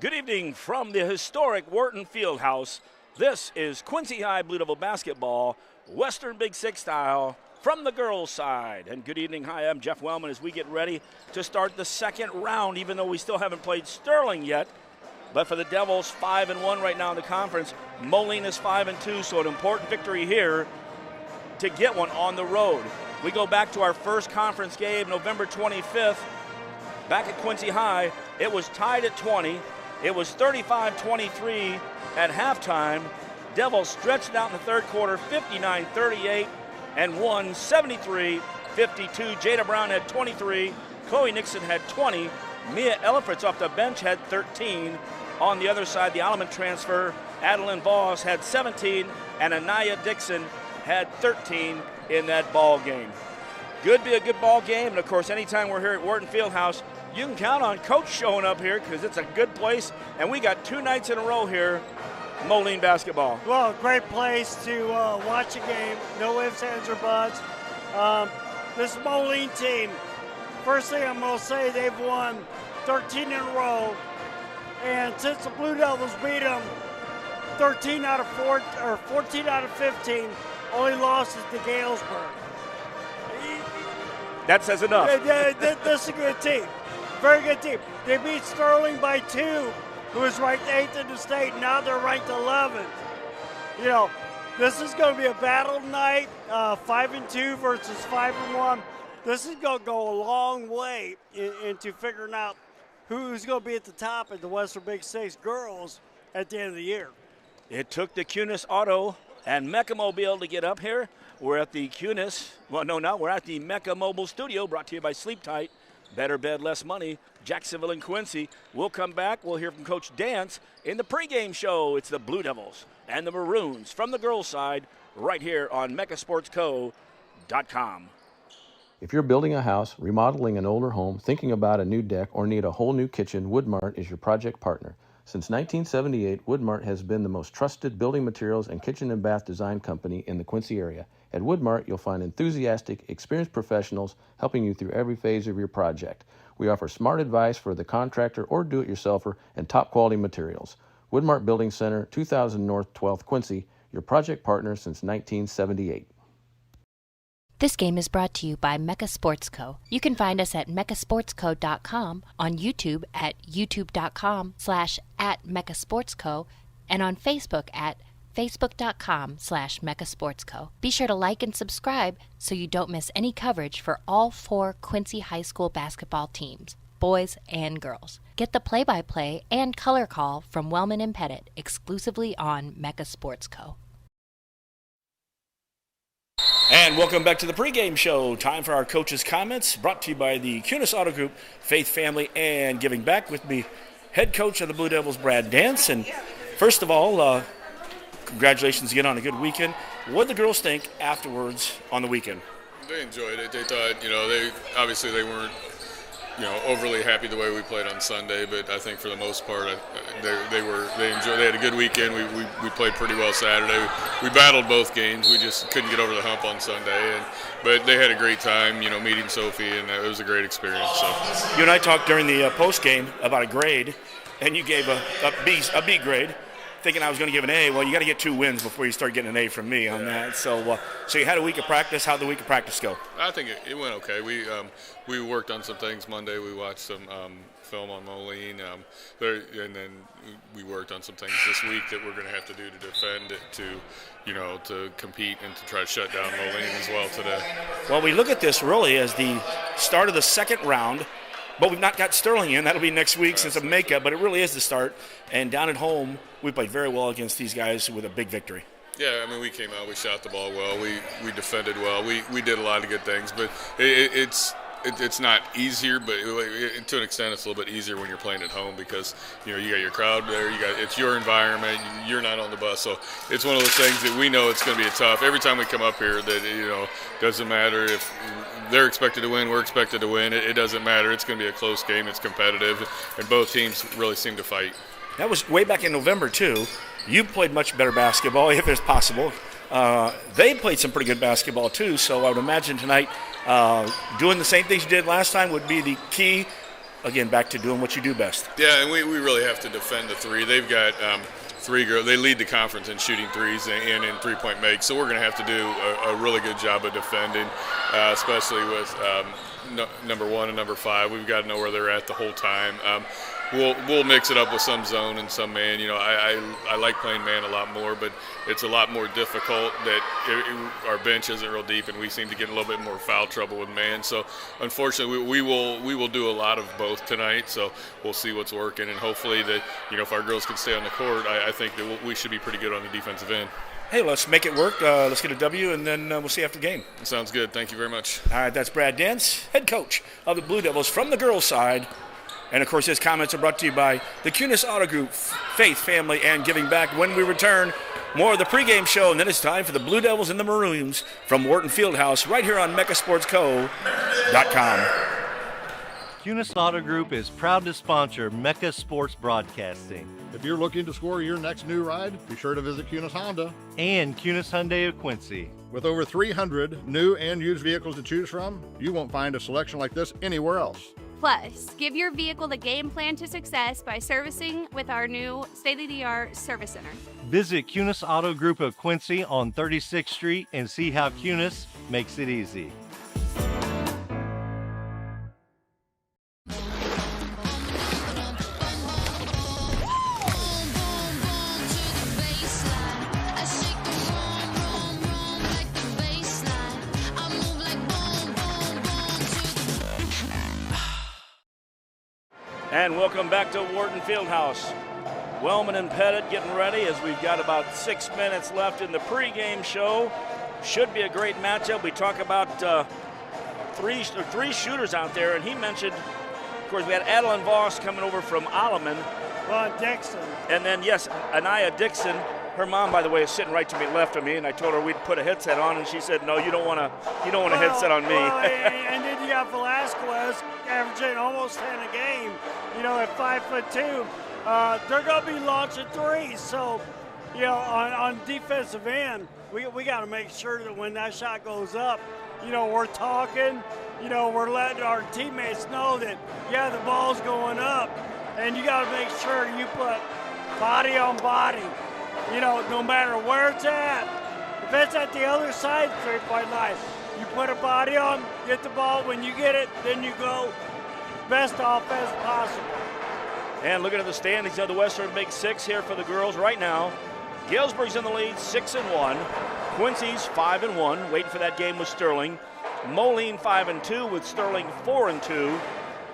Good evening from the historic Wharton Fieldhouse. This is Quincy High Blue Devil basketball, Western Big Six style from the girls' side. And good evening. Hi, I'm Jeff Wellman as we get ready to start the second round, even though we still haven't played Sterling yet. But for the Devils, 5-1 right now in the conference. Moline is 5-2, so an important victory here to get one on the road. We go back to our first conference game, November 25th, back at Quincy High. It was tied at 20. It was 35-23 at halftime. Devils stretched out in the third quarter, 59-38, and won 73-52. Jada Brown had 23. Chloe Nixon had 20. Mia Ellifritz off the bench had 13. On the other side, the Alleman transfer, Adeline Voss had 17, and Anaya Dixon had 13 in that ball game. Could be a good ball game, and of course, anytime we're here at Wharton Fieldhouse, you can count on Coach showing up here because it's a good place, and we got 2 nights in a row here, Moline basketball. Well, great place to watch a game. No ifs, ands, or buts. This Moline team, first thing I'm going to say, they've won 13 in a row, and since the Blue Devils beat them 14 out of 15, only loss is to Galesburg. That says enough. This is a good team. Very good team. They beat Sterling by 2, who was ranked 8th in the state. Now they're ranked 11th. You know, this is going to be a battle tonight, 5-2 versus 5-1. This is going to go a long way into figuring out who's going to be at the top of the Western Big Six girls at the end of the year. It took the Cunis Auto and Mecha Mobile to get up here. We're at the Cunis, we're at the Mecha Mobile Studio, brought to you by Sleep Tight. Better bed, less money. Jacksonville and Quincy. We'll come back. We'll hear from Coach Dance in the pregame show. It's the Blue Devils and the Maroons from the girls' side right here on mechasportsco.com. If you're building a house, remodeling an older home, thinking about a new deck, or need a whole new kitchen, Woodmart is your project partner. Since 1978, Woodmart has been the most trusted building materials and kitchen and bath design company in the Quincy area. At Woodmart, you'll find enthusiastic, experienced professionals helping you through every phase of your project. We offer smart advice for the contractor or do-it-yourselfer and top-quality materials. Woodmart Building Center, 2000 North 12th Quincy, your project partner since 1978. This game is brought to you by Mecha Sports Co. You can find us at mechasportsco.com, on YouTube at youtube.com/@mechasportsco, and on Facebook at facebook.com/mechasportsco. Be sure to like and subscribe so you don't miss any coverage for all 4 Quincy High School basketball teams, boys and girls. Get the play-by-play and color call from Wellman and Pettit exclusively on Mecha Sports Co. And welcome back to the pregame show. Time for our coaches' comments, brought to you by the Cunis Auto Group, Faith Family, and Giving Back. With me, head coach of the Blue Devils, Brad Dance. And first of all, congratulations again on a good weekend. What did the girls think afterwards on the weekend? They enjoyed it. They thought, they weren't, overly happy the way we played on Sunday, but I think for the most part, they enjoyed. They had a good weekend. We played pretty well Saturday. We battled both games. We just couldn't get over the hump on Sunday, but they had a great time, meeting Sophie, and it was a great experience. So you and I talked during the post game about a grade, and you gave a B grade, thinking I was going to give an A. Well, you got to get 2 wins before you start getting an A from me on that. So you had a week of practice. How'd the week of practice go? I think it went okay. We worked on some things Monday. We watched some film on Moline, and then we worked on some things this week that we're going to have to do to defend it, to compete and to try to shut down Moline as well today. Well, we look at this really as the start of the second round. But we've not got Sterling in. That'll be next week since a makeup, but it really is the start. And down at home, we played very well against these guys with a big victory. Yeah, we came out, we shot the ball well, we defended well, we did a lot of good things, but it's not easier, but to an extent it's a little bit easier when you're playing at home because you got your crowd there, it's your environment, you're not on the bus, so it's one of those things that we know it's going to be tough. Every time we come up here, that doesn't matter if they're expected to win, we're expected to win. It doesn't matter. It's going to be a close game. It's competitive, and both teams really seem to fight. That was way back in November, too. You played much better basketball, if it's possible. They played some pretty good basketball, too, so I would imagine tonight doing the same things you did last time would be the key again, back to doing what you do best. Yeah, and we really have to defend the three. They've got 3 girls. They lead the conference in shooting threes and in three-point make. So we're going to have to do a really good job of defending, especially with number 1 and number 5. We've got to know where they're at the whole time. We'll mix it up with some zone and some man. I like playing man a lot more, but it's a lot more difficult that our bench isn't real deep, and we seem to get a little bit more foul trouble with man. So unfortunately, we will do a lot of both tonight. So we'll see what's working, and hopefully that if our girls can stay on the court, I think that we should be pretty good on the defensive end. Hey, let's make it work. Let's get a W, and then we'll see after the game. Sounds good. Thank you very much. All right, that's Brad Dents, head coach of the Blue Devils from the girls' side. And, of course, his comments are brought to you by the QHS Auto Group, Faith, Family, and Giving Back. When we return, more of the pregame show, and then it's time for the Blue Devils and the Maroons from Wharton Fieldhouse right here on MeccaSportsCo.com. QHS Auto Group is proud to sponsor Mecca Sports Broadcasting. If you're looking to score your next new ride, be sure to visit QHS Honda. And QHS Hyundai of Quincy. With over 300 new and used vehicles to choose from, you won't find a selection like this anywhere else. Plus, give your vehicle the game plan to success by servicing with our new state-of-the-art service center. Visit QHS Auto Group of Quincy on 36th Street and see how QHS makes it easy. And welcome back to Wharton Fieldhouse. Wellman and Pettit getting ready as we've got about 6 minutes left in the pregame show. Should be a great matchup. We talk about three shooters out there, and he mentioned, of course, we had Adeline Voss coming over from Alleman. Well, Dixon. And then, yes, Anaya Dixon. Her mom, by the way, is sitting right to me, left of me, and I told her we'd put a headset on, and she said, "No, you don't want a headset on me." And then you got Velasquez averaging almost 10 a game. At 5'2", they're going to be launching threes. So, on defensive end, we got to make sure that when that shot goes up, we're talking. We're letting our teammates know that the ball's going up, and you got to make sure you put body on body. No matter where it's at. If it's at the other side, 3-point line, you put a body on, get the ball. When you get it, then you go best offense possible. And looking at the standings of the Western Big Six here for the girls right now, Galesburg's in the lead, 6-1. Quincy's 5-1, waiting for that game with Sterling. Moline 5-2 with Sterling 4-2.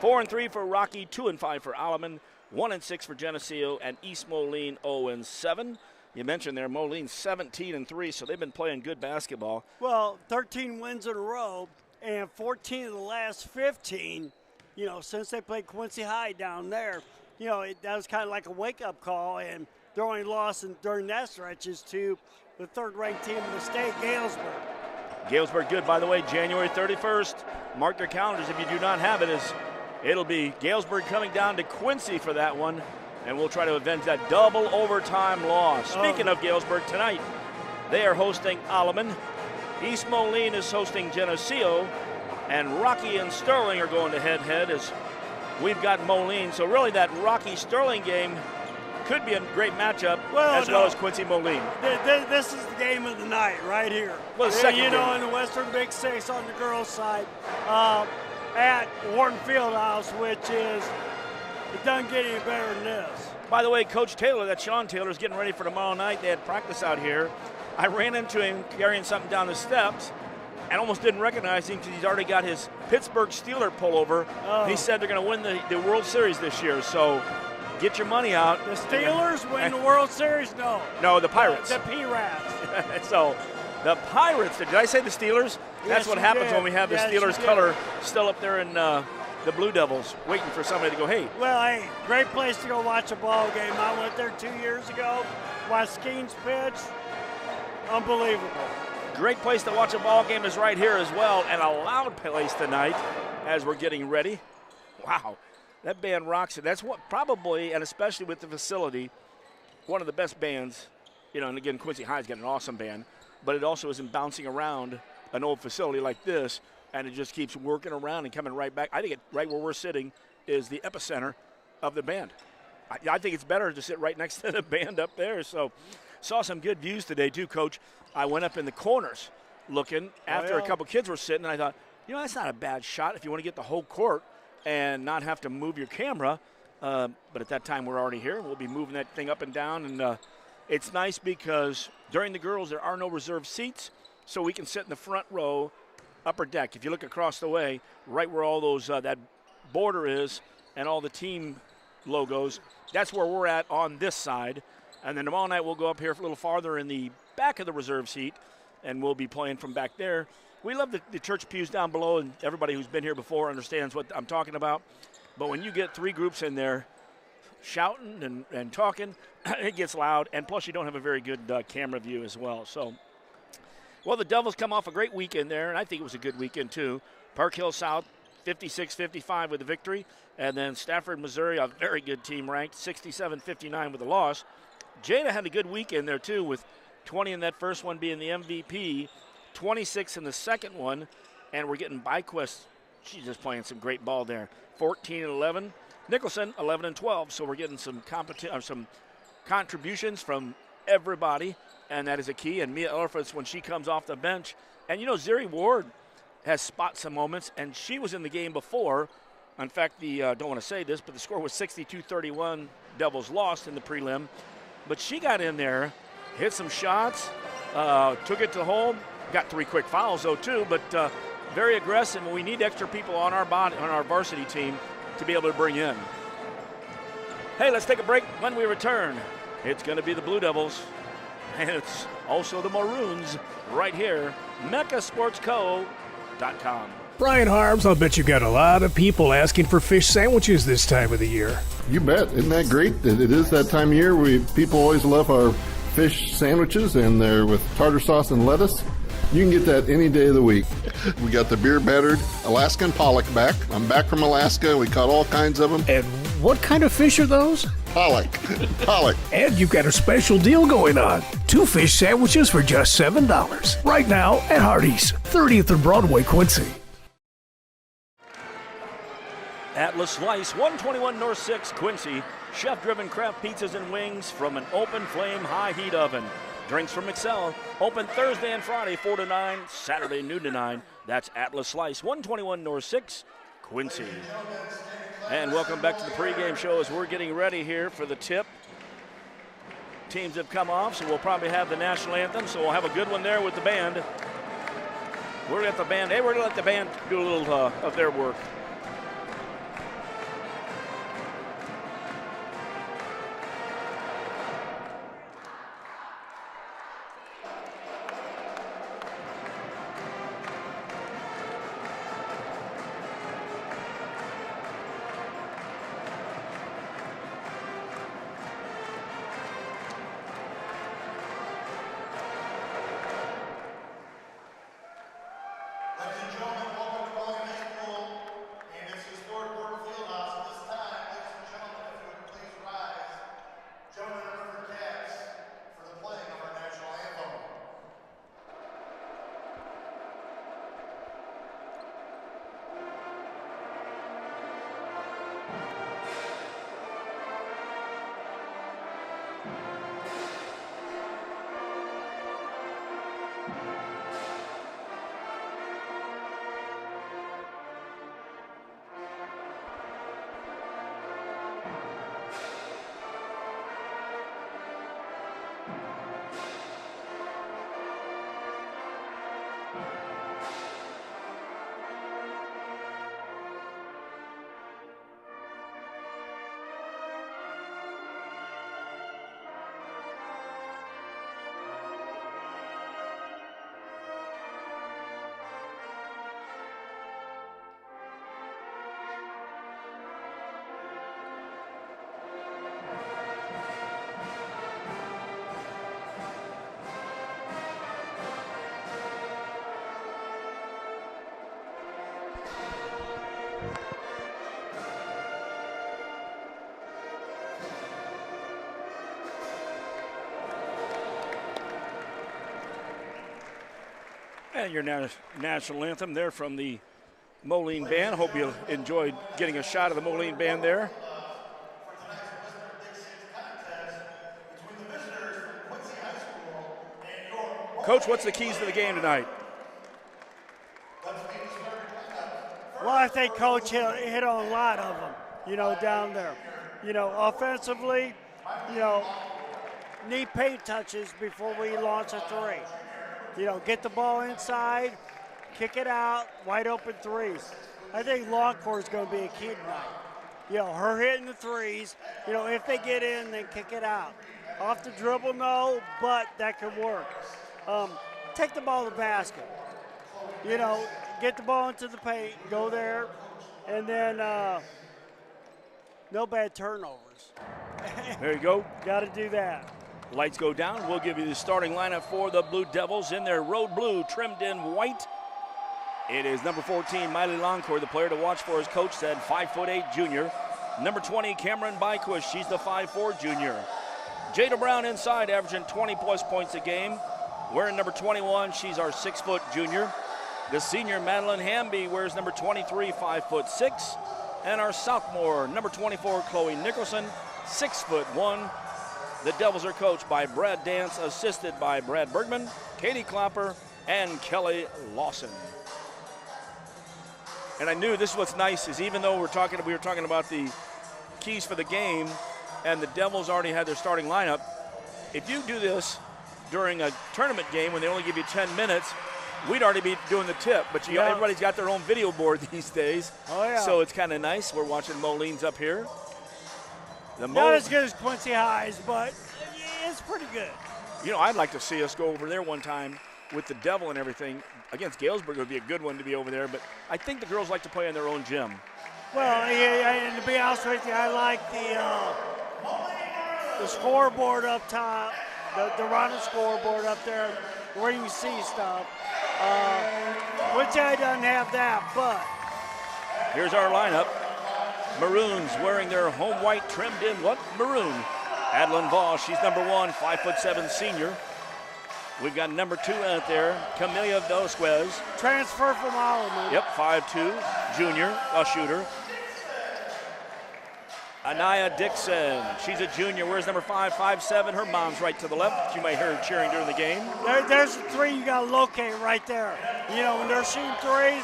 4-3 for Rocky, 2-5 for Alleman, 1-6 for Geneseo, and East Moline 0-7. You mentioned there Moline 17-3, so they've been playing good basketball. Well, 13 wins in a row, and 14 of the last 15, since they played Quincy High down there. That was kind of like a wake-up call, and their only loss during that stretch is to the third-ranked team in the state, Galesburg. Galesburg good, by the way, January 31st. Mark your calendars if you do not have it. It'll be Galesburg coming down to Quincy for that one, and we'll try to avenge that double overtime loss. Speaking of Galesburg, tonight they are hosting Alleman. East Moline is hosting Geneseo, and Rocky and Sterling are going to head-to-head as we've got Moline. So really that Rocky-Sterling game could be a great matchup, as well as Quincy-Moline. This is the game of the night right here. Well, the second game. In the Western Big Six on the girls' side at Wharton Fieldhouse, which is, it doesn't get any better than this. By the way, Coach Taylor, that's Sean Taylor, is getting ready for tomorrow night. They had practice out here. I ran into him carrying something down the steps and almost didn't recognize him because he's already got his Pittsburgh Steeler pullover. He said they're going to win the World Series this year, so get your money out. The Steelers win the World Series? No. No, the Pirates. The P-Rats. So the Pirates, did I say the Steelers? That's what happens when we have the Steelers color still up there in the Blue Devils, waiting for somebody to go, hey. Well, hey, great place to go watch a ball game. I went there 2 years ago, watched Skeens pitch. Unbelievable. Great place to watch a ball game is right here as well, and a loud place tonight as we're getting ready. Wow, that band rocks it. That's what probably, and especially with the facility, one of the best bands. And again, Quincy High's got an awesome band, but it also isn't bouncing around an old facility like this, and it just keeps working around and coming right back. I think right where we're sitting is the epicenter of the band. I think it's better to sit right next to the band up there. So saw some good views today too, Coach. I went up in the corners looking after a couple kids were sitting, and I thought, that's not a bad shot if you want to get the whole court and not have to move your camera. But at that time, we're already here. We'll be moving that thing up and down. And it's nice because during the girls, there are no reserved seats, so we can sit in the front row, upper deck. If you look across the way, right where all those that border is and all the team logos, that's where we're at on this side. And then tomorrow night, we'll go up here a little farther in the back of the reserve seat, and we'll be playing from back there. We love the church pews down below, and everybody who's been here before understands what I'm talking about. But when you get three groups in there shouting and talking, it gets loud, and plus you don't have a very good camera view as well. So, well, the Devils come off a great weekend there, and I think it was a good weekend too. Park Hill South, 56-55 with the victory, and then Stafford, Missouri, a very good team ranked, 67-59 with the loss. Jada had a good weekend there too, with 20 in that first one being the MVP, 26 in the second one, and we're getting Byquist. She's just playing some great ball there. 14-11. Nicholson 11-12. So we're getting some contributions from everybody, and that is a key. And Mia Ellerfus, when she comes off the bench, and Zeri Ward has spot some moments, and she was in the game before. In fact, don't want to say this, but the score was 62-31. Devils lost in the prelim, but she got in there, hit some shots, took it to home. Got 3 quick fouls, though, too, but very aggressive. And we need extra people on our varsity team to be able to bring in. Hey, let's take a break. When we return, it's going to be the Blue Devils, and it's also the Maroons right here, meccasportsco.com. Brian Harbs, I'll bet you got a lot of people asking for fish sandwiches this time of the year. You bet. Isn't that great? It is that time of year. People always love our fish sandwiches, and they're with tartar sauce and lettuce. You can get that any day of the week. We got the beer battered Alaskan pollock back. I'm back from Alaska. We caught all kinds of them. And what kind of fish are those? Pollock. Pollock. And you've got a special deal going on. 2 fish sandwiches for just $7. Right now at Hardee's, 30th and Broadway, Quincy. Atlas Slice, 121 North 6, Quincy. Chef-driven craft pizzas and wings from an open flame high heat oven. Drinks from Excel, open Thursday and Friday 4 to 9, Saturday noon to 9. That's Atlas Slice, 121 North 6, Quincy. And welcome back to the pregame show as we're getting ready here for the tip. Teams have come off, so we'll probably have the national anthem, so we'll have a good one there with the band. We're going to let the band do a little of their work. And your national anthem there from the Moline band. Hope you enjoyed getting a shot of the Moline band there. Coach, what's the keys to the game tonight? Well, I think Coach hit on a lot of them, you know, down there. You know, offensively, you know, need paint touches before we launch a three. You know, get the ball inside, kick it out, wide open threes. I think Longcore is going to be a key tonight. You know, her hitting the threes, you know, if they get in, then kick it out. Off the dribble, no, but that can work. Take the ball to the basket. You know, get the ball into the paint, go there, and then no bad turnovers. There you go. Got to do that. Lights go down. We'll give you the starting lineup for the Blue Devils in their road blue, trimmed in white. It is number 14, Miley Longcore, the player to watch for, as Coach said, 5'8" junior. Number 20, Cameron Byquist, she's the 5'4" junior. Jada Brown inside, averaging 20-plus points a game. Wearing number 21, she's our 6-foot junior. The senior, Madeline Hamby, wears number 23, 5'6". And our sophomore, number 24, Chloe Nicholson, 6'1". The Devils are coached by Brad Dance, assisted by Brad Bergman, Katie Klopper, and Kelly Lawson. And I knew this is what's nice is even though we were talking about the keys for the game, and the Devils already had their starting lineup. If you do this during a tournament game when they only give you 10 minutes, we'd already be doing the tip. But everybody's got their own video board these days. Oh, yeah. So it's kind of nice. We're watching Moline's up here. Not as good as Quincy High's, but it's pretty good. You know, I'd like to see us go over there one time with the Devil and everything. Against Galesburg would be a good one to be over there, but I think the girls like to play in their own gym. Well, yeah, and to be honest with you, I like the scoreboard up top, the running scoreboard up there where you see stuff. Quincy High doesn't have that, but. Here's our lineup. Maroons wearing their home white trimmed in maroon. Adeline Voss, she's number 1, 5'7" senior. We've got number 2 out there, Camilla Vasquez. Transfer from Oliver. Yep, 5'2", junior, a shooter. Anaya Dixon, she's a junior, wears number 5, 5'7". Her mom's right to the left. You might hear her cheering during the game. There's the 3 you got to locate right there. You know, when they're shooting threes,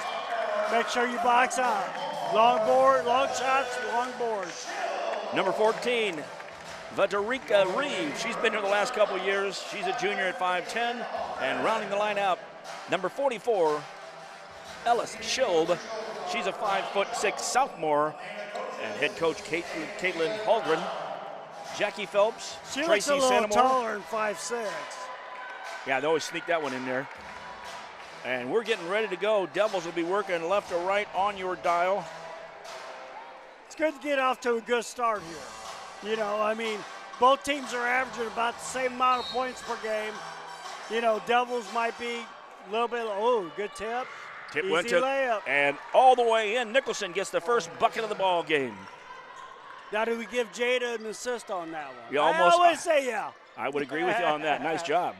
make sure you box out. Long board, long shots, long boards. Number 14, Vaderica Reeves. She's been here the last couple of years. She's a junior at 5'10". And rounding the line out, number 44, Ellis Schild. She's a 5'6" sophomore. And head coach Caitlin Holgren. Jackie Phelps, she Tracy looks a little Santamore. taller than 5'6". Yeah, they always sneak that one in there. And we're getting ready to go. Devils will be working left or right on your dial. It's good to get off to a good start here. You know, I mean, both teams are averaging about the same amount of points per game. You know, Devils might be a little bit, good tip. Tip Easy went to, layup. and all the way in. Nicholson gets the first bucket of the ball game. Now, do we give Jada an assist on that one? You almost, I always say yeah. I would agree with you on that. Nice job.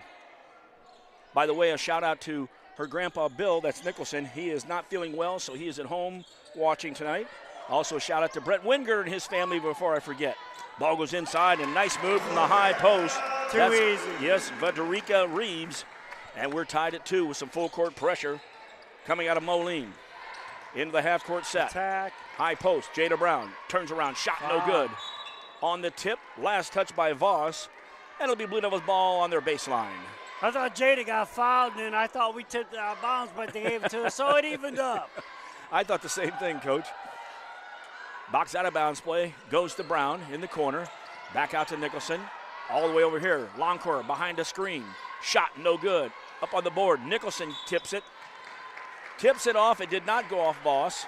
By the way, a shout out to her grandpa, Bill. That's Nicholson. He is not feeling well, so he is at home watching tonight. Also, a shout out to Brett Winger and his family before I forget. Ball goes inside, and nice move from the high post. Too easy. Yes, Vaderica Reeves. And we're tied at 2 with some full court pressure coming out of Moline. Into the half court set. Attack. High post, Jada Brown turns around, shot no good. On the tip, last touch by Voss. And it'll be Blue Devils ball on their baseline. I thought Jada got fouled, and I thought we tipped our bounds, but they gave it to us, so it evened up. I thought the same thing, Coach. Box out of bounds play, goes to Brown in the corner. Back out to Nicholson. All the way over here. Longcore behind a screen. Shot no good. Up on the board, Nicholson tips it. Tips it off. It did not go off Voss.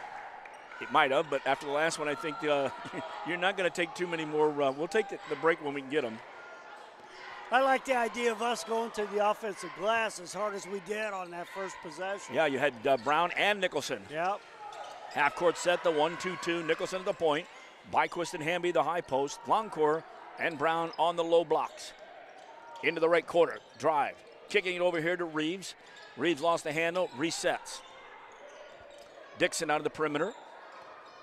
It might have, but after the last one, I think you're not going to take too many more. We'll take the break when we can get them. I like the idea of us going to the offensive glass as hard as we did on that first possession. Yeah, you had Brown and Nicholson. Yep. Half court set, the 1-2-2. Nicholson at the point. Byquist and Hamby, the high post. Longcore and Brown on the low blocks. Into the right corner. Drive. Kicking it over here to Reeves. Reeves lost the handle. Resets. Dixon out of the perimeter.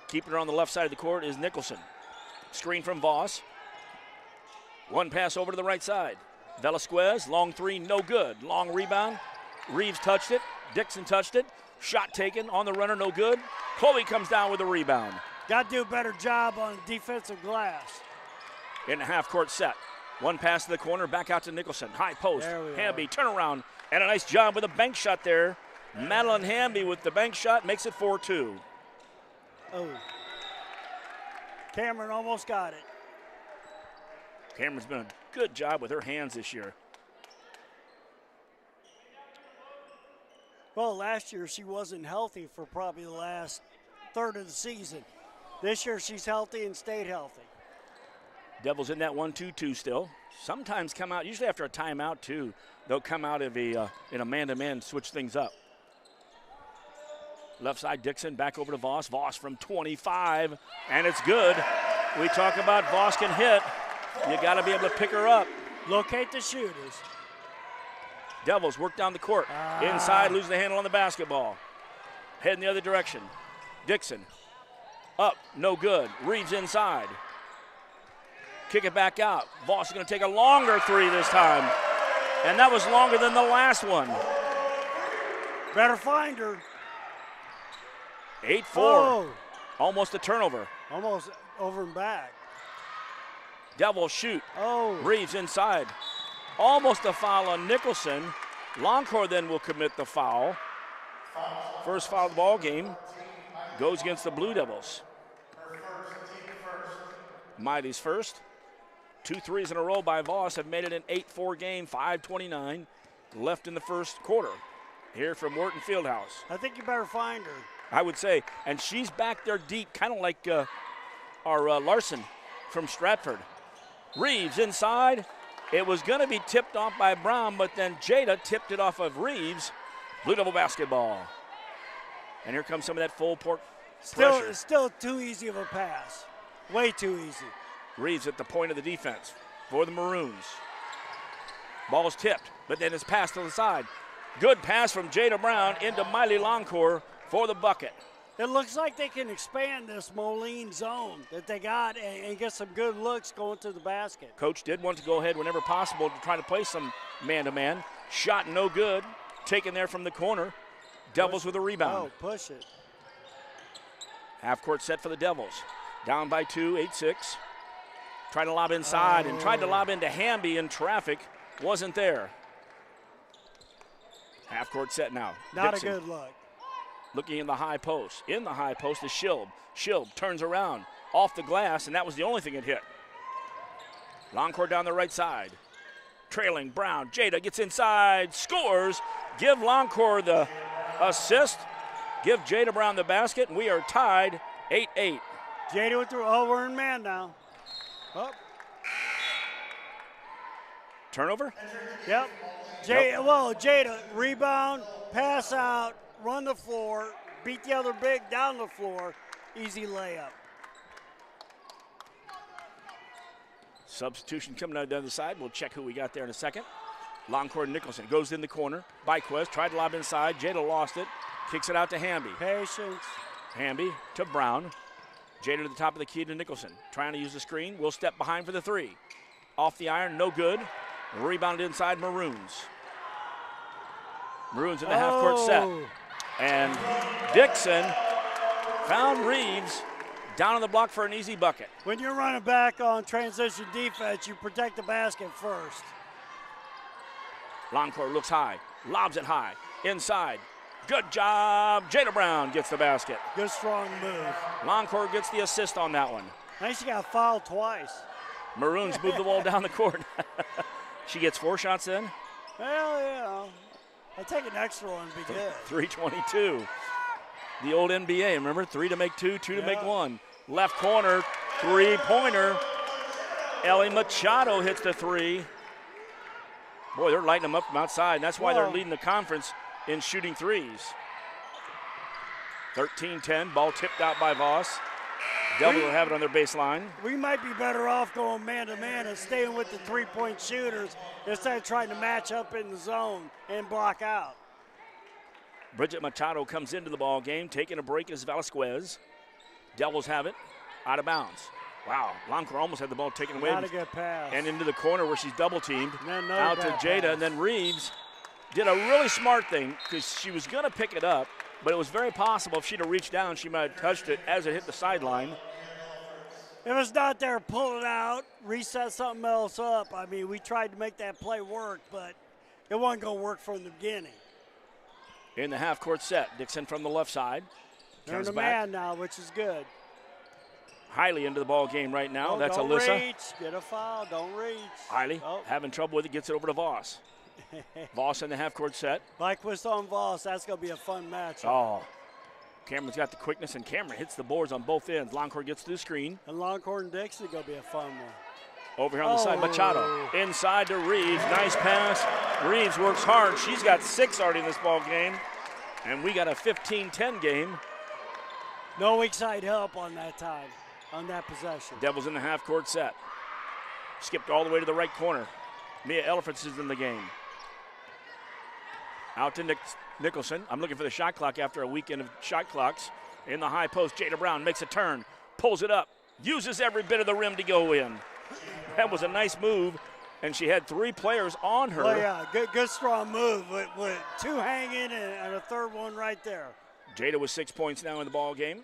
Keeping her on the left side of the court is Nicholson. Screen from Voss. One pass over to the right side. Velasquez, long three, no good. Long rebound. Reeves touched it. Dixon touched it. Shot taken on the runner, no good. Chloe comes down with a rebound. Got to do a better job on defensive glass. In the half-court set. One pass to the corner, back out to Nicholson. High post. Hamby, turnaround, and a nice job with a bank shot there. Madeline Hamby with the bank shot makes it 4-2. Oh. Cameron almost got it. Cameron's been a good job with her hands this year. Well, last year she wasn't healthy for probably the last third of the season. This year she's healthy and stayed healthy. Devils in that 1-2-2 still. Sometimes come out, usually after a timeout too, they'll come out of in a man-to-man, switch things up. Left side Dixon, back over to Voss. Voss from 25, and it's good. We talk about Voss can hit. You got to be able to pick her up. Locate the shooters. Devils work down the court. Inside, lose the handle on the basketball. Heading the other direction. Dixon up, no good. Reeves inside. Kick it back out. Voss is going to take a longer three this time. And that was longer than the last one. Better find her. 8-4. Oh. Almost a turnover. Almost over and back. Devils shoot. Oh. Reeves inside. Almost a foul on Nicholson. Longcore then will commit the foul. First foul of the ball game goes against the Blue Devils. Mighty's first. 2 threes in a row by Voss have made it an 8-4 game, 5:29 left in the first quarter. Here from Wharton Fieldhouse. I think you better find her. I would say, and she's back there deep, kind of like our Larson from Stratford. Reeves inside. It was going to be tipped off by Brown, but then Jada tipped it off of Reeves. Blue Devil basketball. And here comes some of that full court pressure. Still too easy of a pass. Way too easy. Reeves at the point of the defense for the Maroons. Ball's tipped, but then it's passed to the side. Good pass from Jada Brown into Miley Longcore for the bucket. It looks like they can expand this Moline zone that they got and get some good looks going to the basket. Coach did want to go ahead whenever possible to try to play some man-to-man. Shot no good. Taken there from the corner. Devils with a rebound. Oh, push it. Half-court set for the Devils. Down by 2, 8-6. Trying to lob inside and tried to lob into Hamby in traffic. Wasn't there. Half-court set now. Not Dixon. a good look. Looking in the high post. In the high post is Schilb. Schilb turns around off the glass, and that was the only thing it hit. Longcore down the right side. Trailing Brown. Jada gets inside, scores. Give Longcore the assist. Give Jada Brown the basket, and we are tied 8-8. Jada with the, we're in man now. Oh. Turnover? Yep. Jada, rebound, pass out, run the floor, beat the other big down the floor, easy layup. Substitution coming out the other side. We'll check who we got there in a second. Longcore Nicholson goes in the corner. Byquest tried to lob inside. Jada lost it. Kicks it out to Hamby. Patience. Hamby to Brown. Jada to the top of the key to Nicholson. Trying to use the screen. Will step behind for the three. Off the iron, no good. Rebounded inside Maroons. Maroons in the half-court set. And Dixon found Reeves down on the block for an easy bucket. When you're running back on transition defense, you protect the basket first. Longcore looks high, lobs it high, inside. Good job. Jada Brown gets the basket. Good strong move. Longcore gets the assist on that one. I think she got fouled twice. Maroons move the ball down the court. She gets 4 shots in. Well, I'll take an extra one and be good. 3:22. The old NBA, remember? 3 to make 2, 2 to make 1. Left corner, three-pointer. Ellie Machado hits the 3. Boy, they're lighting them up from outside, and that's why they're leading the conference in shooting threes. 13-10, ball tipped out by Voss. Devils will have it on their baseline. We might be better off going man-to-man and staying with the three-point shooters instead of trying to match up in the zone and block out. Bridget Machado comes into the ball game. Taking a break is Velasquez. Devils have it. Out of bounds. Wow, Longcor almost had the ball taken away. Not a good pass. And into the corner where she's double teamed. Out to Jada, pass. and then Reeves did a really smart thing because she was going to pick it up, but it was very possible if she'd have reached down, she might have touched it as it hit the sideline. If it's not there, pull it out, reset something else up. I mean, we tried to make that play work, but it wasn't going to work from the beginning. In the half-court set, Dixon from the left side. They're in a man now, which is good. Hiley into the ball game right now. That's don't Alyssa. Reach. Get a foul. Don't reach. Hiley having trouble with it. Gets it over to Voss. Voss in the half-court set. Nyquist on Voss. That's going to be a fun match. Oh. Cameron's got the quickness, and Cameron hits the boards on both ends. Longcor gets to the screen. And Longcor and Dixie going to be a fun one. Over here on the side, Machado. Inside to Reeves. Nice pass. Reeves works hard. She's got 6 already in this ball game. And we got a 15-10 game. No weak side help on that time, on that possession. Devils in the half-court set. Skipped all the way to the right corner. Mia Elfritz is in the game. Out to Nicholson. I'm looking for the shot clock after a weekend of shot clocks. In the high post, Jada Brown makes a turn, pulls it up, uses every bit of the rim to go in. That was a nice move, and she had 3 players on her. Oh, yeah, good strong move with 2 hanging and a third one right there. Jada with 6 points now in the ball game.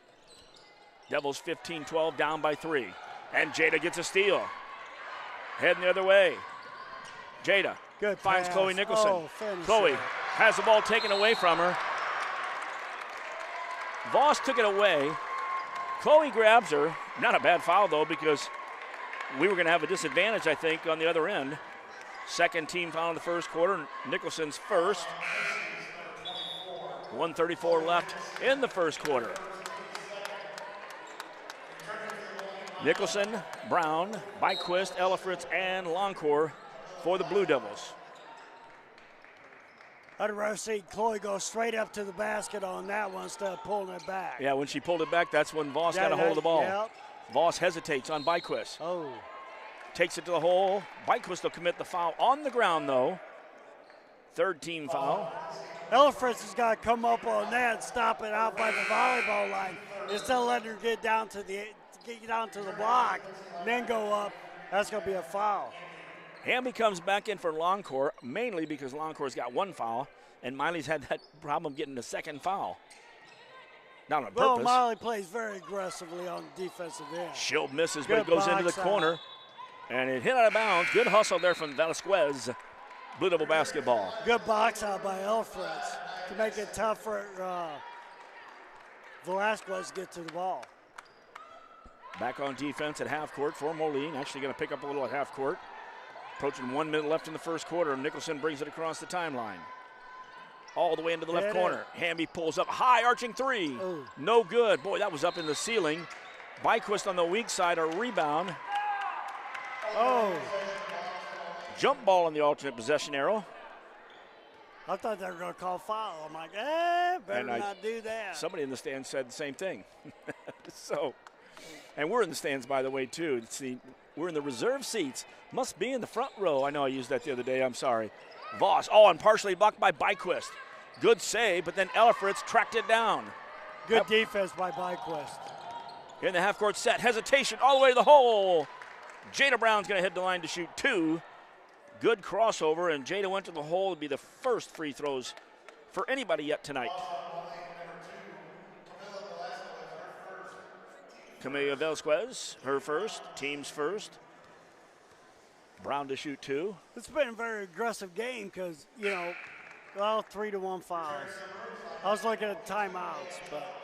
Devils 15-12, down by 3. And Jada gets a steal. Heading the other way. Jada good finds pass. Chloe Nicholson. Oh, Chloe has the ball taken away from her. Voss took it away. Chloe grabs her. Not a bad foul, though, because we were going to have a disadvantage, I think, on the other end. Second team foul in the first quarter. Nicholson's first. 1:34 left in the first quarter. Nicholson, Brown, Byquist, Elfritz, and Longcor for the Blue Devils. I'd rather see Chloe go straight up to the basket on that one instead of pulling it back. Yeah, when she pulled it back, that's when Voss got a hold of the ball. Yep. Voss hesitates on Byquist. Oh. Takes it to the hole. Byquist will commit the foul on the ground, though. Third team foul. Elfritz has got to come up on that and stop it out by the volleyball line instead of letting her get down to the block and then go up. That's going to be a foul. Hamby comes back in for Longcor, mainly because Longcor's got 1 foul, and Miley's had that problem getting the second foul. Not on purpose. Miley plays very aggressively on the defensive end. She'll misses, Good but it goes into the box corner. out. And it hit out of bounds. Good hustle there from Velasquez. Blue Devil basketball. Good box out by Elfritz to make it tough for Velasquez to get to the ball. Back on defense at half court for Moline. Actually going to pick up a little at half court. Approaching 1 minute left in the first quarter. Nicholson brings it across the timeline. All the way into the left corner. Hamby pulls up high, arching 3. Ooh. No good. Boy, that was up in the ceiling. Byquist on the weak side, a rebound. Oh. Jump ball on the alternate possession arrow. I thought they were going to call foul. I'm like, better not do that. Somebody in the stands said the same thing. And we're in the stands, by the way, too. See, we're in the reserve seats. Must be in the front row. I know I used that the other day. I'm sorry. Voss. Oh, and partially blocked by Byquist. Good save, but then Elfritz tracked it down. Good defense by Byquist. In the half-court set. Hesitation all the way to the hole. Jada Brown's going to hit the line to shoot 2. Good crossover, and Jada went to the hole. It'd be the first free throws for anybody yet tonight. Camilla Velasquez, her first, team's first. Brown to shoot 2. It's been a very aggressive game because, 3-1 fouls. I was looking at timeouts, but.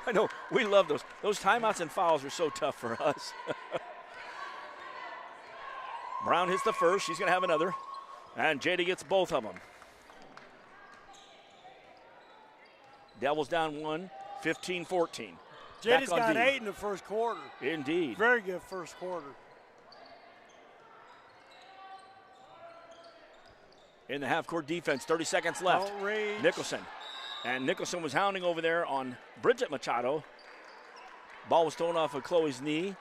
I know, we love those. Those timeouts and fouls are so tough for us. Brown hits the first. She's going to have another. And Jada gets both of them. Devils down 1, 15-14. Jada's got 8 in the first quarter. Indeed. Very good first quarter. In the half-court defense, 30 seconds left. Don't reach. Nicholson. And Nicholson was hounding over there on Bridget Machado. Ball was thrown off of Chloe's knee.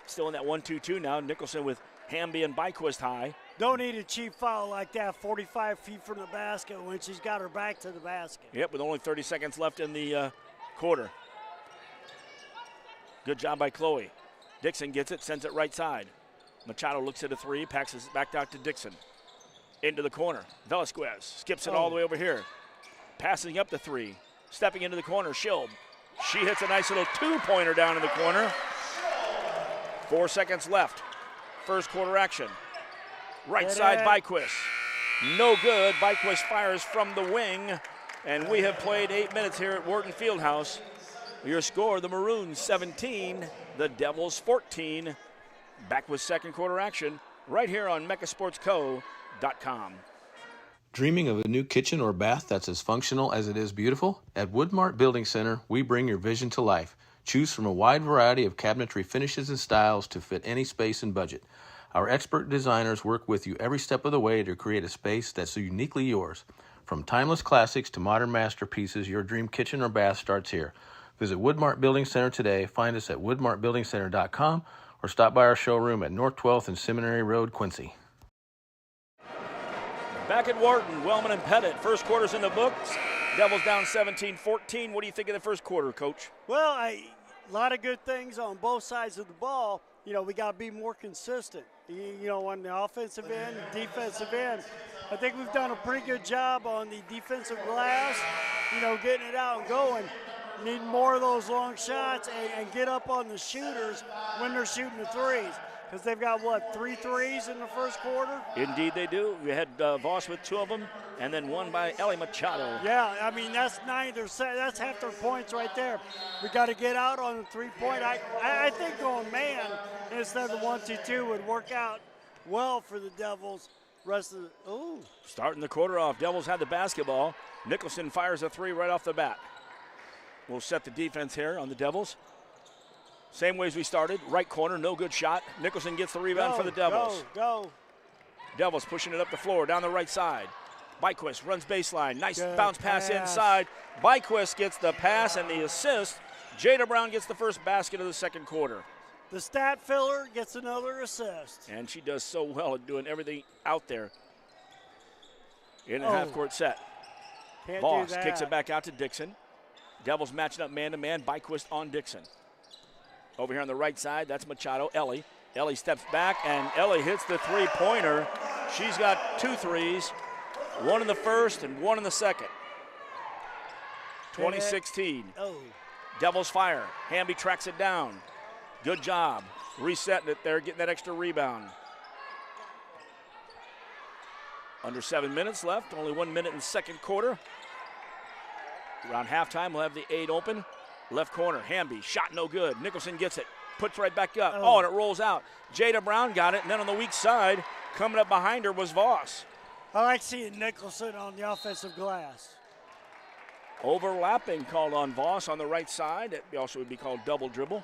Still in that 1-2-2 now. Nicholson with Hamby and Byquist high. Don't need a cheap foul like that 45 feet from the basket when she's got her back to the basket. Yep, with only 30 seconds left in the quarter. Good job by Chloe. Dixon gets it, sends it right side. Machado looks at a three, passes it back out to Dixon. Into the corner. Velasquez skips it all the way over here. Passing up the three. Stepping into the corner, Schilb. She hits a nice little two-pointer down in the corner. 4 seconds left. First quarter action. Right side, Byquist. No good. Byquist fires from the wing. And we have played 8 minutes here at Wharton Fieldhouse. Your score, the Maroons 17, the Devils 14. Back with second quarter action right here on mechasportsco.com. Dreaming of a new kitchen or bath that's as functional as it is beautiful? At Woodmart Building Center, we bring your vision to life. Choose from a wide variety of cabinetry finishes and styles to fit any space and budget. Our expert designers work with you every step of the way to create a space that's uniquely yours. From timeless classics to modern masterpieces, your dream kitchen or bath starts here. Visit Woodmart Building Center today. Find us at woodmartbuildingcenter.com or stop by our showroom at North 12th and Seminary Road, Quincy. Back at Wharton, Wellman and Pettit. First quarter's in the books. Devils down 17-14. What do you think of the first quarter, Coach? Well, a lot of good things on both sides of the ball. You know, we got to be more consistent. You know, on the offensive end, defensive end. I think we've done a pretty good job on the defensive glass, you know, getting it out and going. Need more of those long shots and get up on the shooters when they're shooting the threes. Because they've got, what, 3 threes in the first quarter? Indeed they do. We had Voss with 2 of them, and then one by Ellie Machado. Yeah, I mean, that's that's half their points right there. We got to get out on the three-point. I think going man instead of the 1-2-2 would work out well for the Devils. Starting the quarter off, Devils had the basketball. Nicholson fires a 3 right off the bat. We'll set the defense here on the Devils. Same way as we started. Right corner, no good shot. Nicholson gets the rebound for the Devils. Go. Devils pushing it up the floor, down the right side. Byquist runs baseline. Nice Good bounce pass inside. Byquist gets the pass and the assist. Jada Brown gets the first basket of the second quarter. The stat filler gets another assist. And she does so well at doing everything out there in a half-court set. Voss kicks it back out to Dixon. Devils matching up man-to-man. Byquist on Dixon. Over here on the right side, that's Machado. Ellie steps back, and Ellie hits the three-pointer. She's got 2 threes, 1 in the first and 1 in the second. 2016. Devils fire. Hamby tracks it down. Good job. Resetting it there, getting that extra rebound. Under 7 minutes left, only 1 minute in the second quarter. Around halftime, we'll have the 8 open. Left corner, Hamby, shot no good. Nicholson gets it, puts right back up. And it rolls out. Jada Brown got it, and then on the weak side, coming up behind her was Voss. I like seeing Nicholson on the offensive glass. Overlapping called on Voss on the right side. It also would be called double dribble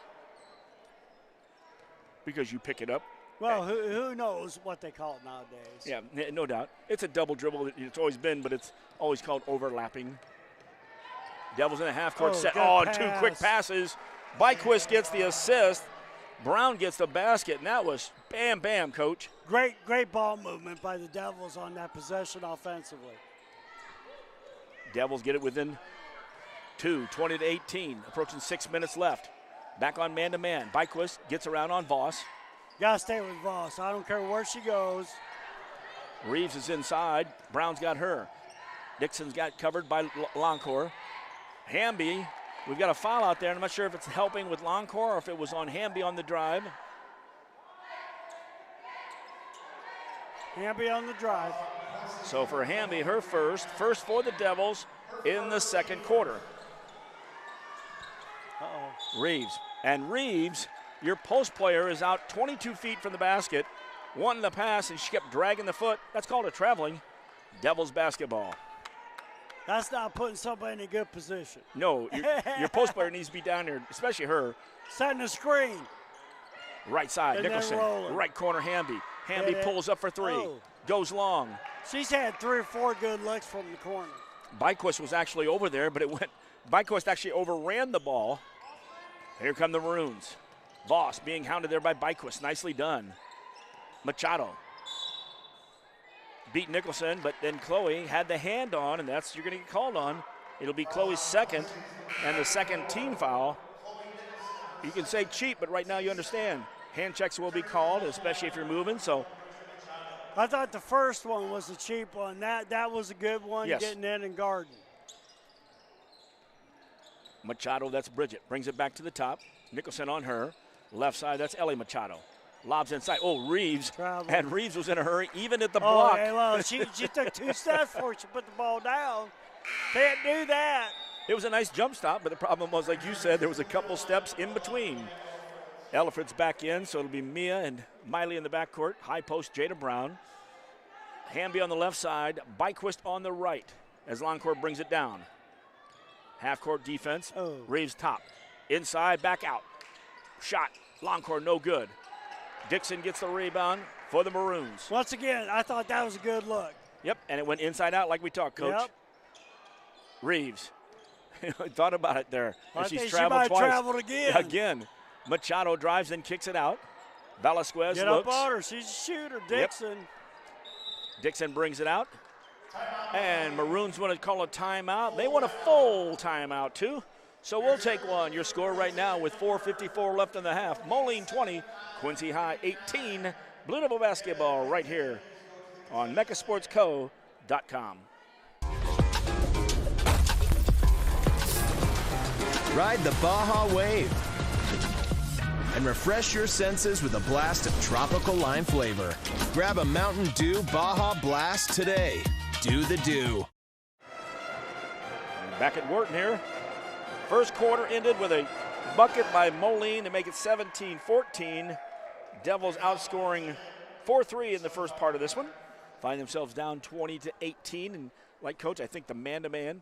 because you pick it up. Well, who knows what they call it nowadays. Yeah, no doubt. It's a double dribble. It's always been, but it's always called overlapping. Devils in a half-court set. And 2 quick passes. Byquist gets the assist. Brown gets the basket, and that was bam, bam, Coach. Great ball movement by the Devils on that possession offensively. Devils get it within 2, 20-18, approaching 6 minutes left. Back on man-to-man. Byquist gets around on Voss. Got to stay with Voss. I don't care where she goes. Reeves is inside. Brown's got her. Dixon's got covered by Loncourt. Hamby, we've got a foul out there, and I'm not sure if it's helping with Loncourt or if it was on Hamby on the drive. Hamby on the drive. So for Hamby, her first for the Devils in the second quarter. Reeves. And Reeves, your post player, is out 22 feet from the basket. Won the pass, and she kept dragging the foot. That's called a traveling. Devils basketball. That's not putting somebody in a good position. No, your post player needs to be down there, especially her. Setting a screen. Right side, and Nicholson. Right corner, Hamby. Hamby pulls up for 3. Goes long. She's had 3 or 4 good looks from the corner. Byquist was actually over there, but Byquist actually overran the ball. Here come the Maroons. Voss being hounded there by Byquist. Nicely done. Machado. beat Nicholson, but then Chloe had the hand on, and that's you're going to get called on. It'll be Chloe's second and the second team foul. You can say cheap, but right now you understand. Hand checks will be called, especially if you're moving. So I thought the first one was a cheap one. That was a good one, yes. Getting in and guarding. Machado, that's Bridget, brings it back to the top. Nicholson on her. Left side, that's Ellie Machado. Lobs inside. Oh, Reeves. Travel. And Reeves was in a hurry, even at the block. Oh, well, she took 2 steps before she put the ball down. Can't do that. It was a nice jump stop, but the problem was, like you said, there was a couple steps in between. Elliford's back in, so it'll be Mia and Miley in the backcourt. High post, Jada Brown. Hamby on the left side, Byquist on the right as Longcourt brings it down. Half-court defense, Reeves top. Inside, back out. Shot, Longcourt no good. Dixon gets the rebound for the Maroons. Once again, I thought that was a good look. Yep, and it went inside out like we talked, Coach. Yep. Reeves, thought about it there. I She's think traveled she might twice. have traveled again. Again. Machado drives, then kicks it out. Velasquez Get looks. up on her. She's a shooter. Dixon. Yep. Dixon brings it out. And Maroons want to call a timeout. They want a full timeout, too. So we'll take one. Your score right now with 4:54 left in the half. Moline 20, Quincy High 18. Blue Devil basketball right here on mechasportsco.com. Ride the Baja Wave and refresh your senses with a blast of tropical lime flavor. Grab a Mountain Dew Baja Blast today. Do the Dew. And back at Wharton here. First quarter ended with a bucket by Moline to make it 17-14. Devils outscoring 4-3 in the first part of this one. Find themselves down 20-18. And like Coach, I think the man-to-man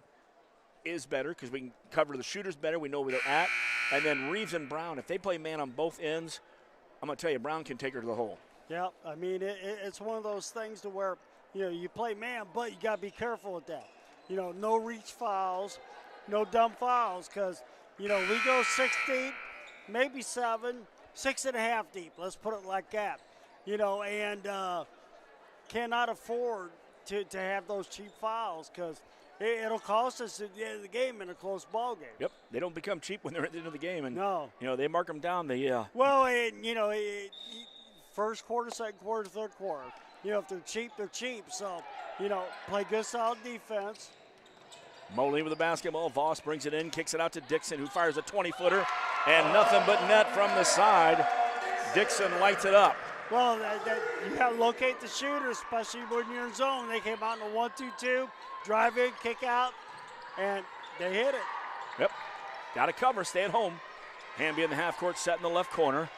is better because we can cover the shooters better. We know where they're at. And then Reeves and Brown, if they play man on both ends, I'm going to tell you, Brown can take her to the hole. Yeah, I mean, it's one of those things to where, you play man, but you got to be careful with that. No reach fouls, no dumb fouls, because, we go 6 deep, maybe 7, 6.5 deep. Let's put it like that. And cannot afford to have those cheap fouls because it'll cost us at the end of the game in a close ball game. Yep, they don't become cheap when they're at the end of the game. And, no. They mark them down. Well, first quarter, second quarter, third quarter. If they're cheap, they're cheap. So, play good, solid defense. Moline with the basketball. Voss brings it in, kicks it out to Dixon, who fires a 20-footer, and nothing but net from the side. Dixon lights it up. Well, you got to locate the shooter, especially when you're in zone. They came out in a 1-2-2, drive in, kick out, and they hit it. Yep. Got to cover, stay at home. Hamby in the half court, set in the left corner.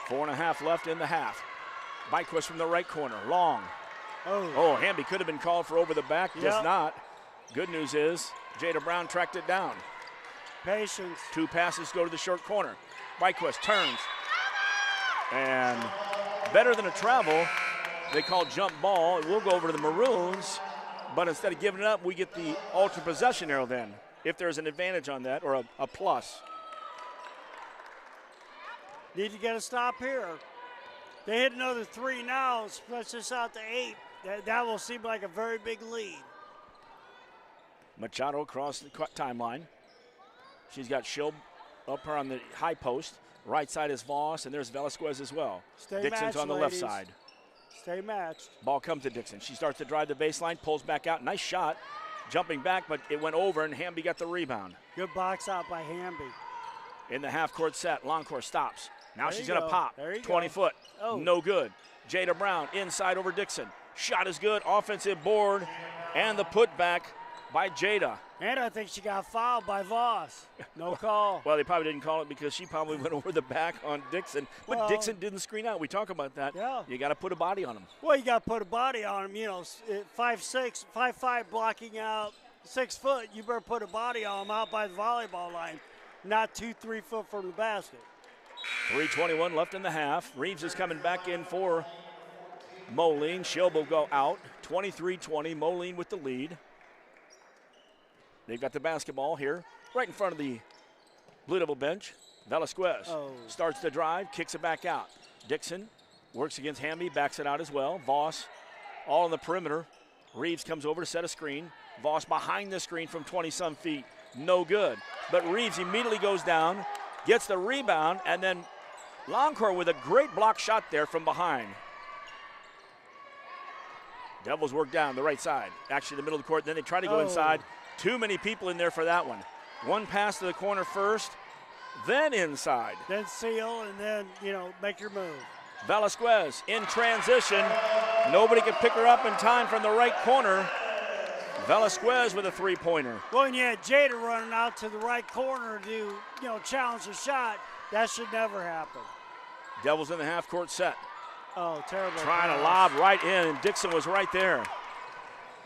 4.5 left in the half. Byquist from the right corner, long. Oh, Hamby could have been called for over the back, does not. Good news is Jada Brown tracked it down. Patience. 2 passes go to the short corner. Byquist turns. And better than a travel, they call jump ball. It will go over to the Maroons, but instead of giving it up, we get the ultra possession arrow then, if there's an advantage on that or a plus. Need to get a stop here. They hit another 3 now, stretch this out to 8. That will seem like a very big lead. Machado across the timeline. She's got Shield up her on the high post. Right side is Voss, and there's Velasquez as well. Stay Dixon's matched, on the ladies. left side. Stay matched. Ball comes to Dixon. She starts to drive the baseline, pulls back out. Nice shot. Jumping back, but it went over, and Hamby got the rebound. Good box out by Hamby. In the half-court set, Longcourt stops. Now There she's you going to go. pop. There you 20 go. foot. Oh. No good. Jada Brown inside over Dixon. Shot is good. Offensive board. And the putback by Jada. And I think she got fouled by Voss. No call. Well, they probably didn't call it because she probably went over the back on Dixon. But Well, Dixon didn't screen out. We talk about that. Yeah. You got to put a body on him. Well, you got to put a body on him. 5'6", 5'5", blocking out, 6 foot. You better put a body on him out by the volleyball line, not 2-3 foot from the basket. 3:21 left in the half. Reeves is coming back in for Moline. Shield will go out. 23-20. Moline with the lead. They've got the basketball here right in front of the Blue Devil bench. Velasquez starts to drive, kicks it back out. Dixon works against Hamby, backs it out as well. Voss all on the perimeter. Reeves comes over to set a screen. Voss behind the screen from 20-some feet. No good. But Reeves immediately goes down, gets the rebound, and then Longcore with a great block shot there from behind. Devils work down the right side, actually the middle of the court. Then they try to go inside. Too many people in there for that one. One pass to the corner first, then inside. Then seal, and then, make your move. Velasquez in transition. Nobody could pick her up in time from the right corner. Velasquez with a three-pointer. Well, and you had Jada running out to the right corner to, challenge the shot. That should never happen. Devils in the half-court set. Oh, terrible. Trying to lob right in, and Dixon was right there.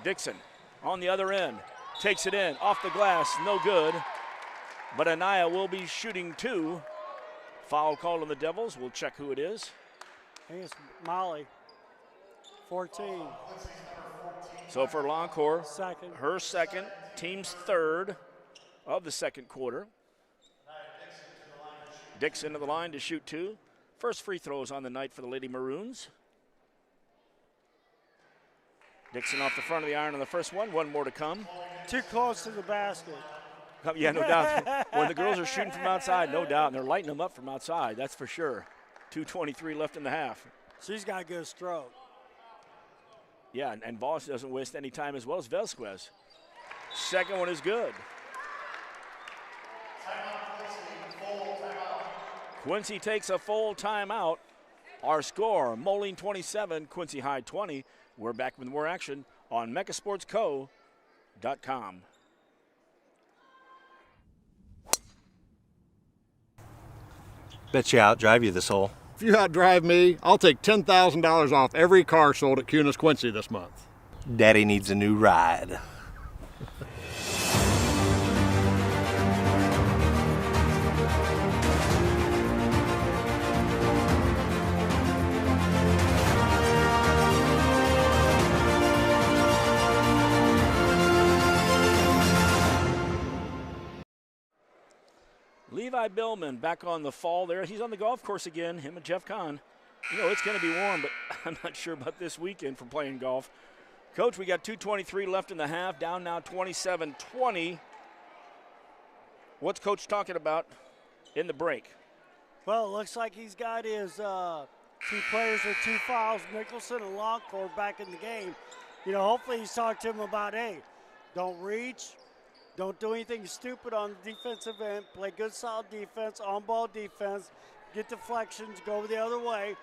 Dixon on the other end. Takes it in, off the glass, no good. But Anaya will be shooting two. Foul called on the Devils. We'll check who it is. I think it's Molly, 14. So for Longcore, second. Her second, team's third of the second quarter. Dixon to the line to shoot two. First free throws on the night for the Lady Maroons. Dixon off the front of the iron on the first one more to come. Too close to the basket. Yeah, no doubt. When the girls are shooting from outside, no doubt, and they're lighting them up from outside, that's for sure. 2:23 left in the half. She's got a good stroke. Yeah, and Voss doesn't waste any time as well as Velasquez. Second one is good. Quincy takes a full timeout. Our score, Moline 27, Quincy High 20. We're back with more action on megasportsco.com. Bet you outdrive you this hole. If you outdrive me, I'll take $10,000 off every car sold at Kunis Quincy this month. Daddy needs a new ride. Levi Billman back on the fall there. He's on the golf course again, him and Jeff Kahn. It's going to be warm, but I'm not sure about this weekend for playing golf. Coach, we got 2:23 left in the half, down now 27-20. What's Coach talking about in the break? Well, it looks like he's got his two players with two fouls, Nicholson and Longcore, back in the game. Hopefully he's talked to him about, hey, don't reach. Don't do anything stupid on the defensive end. Play good, solid defense, on-ball defense. Get deflections, go the other way,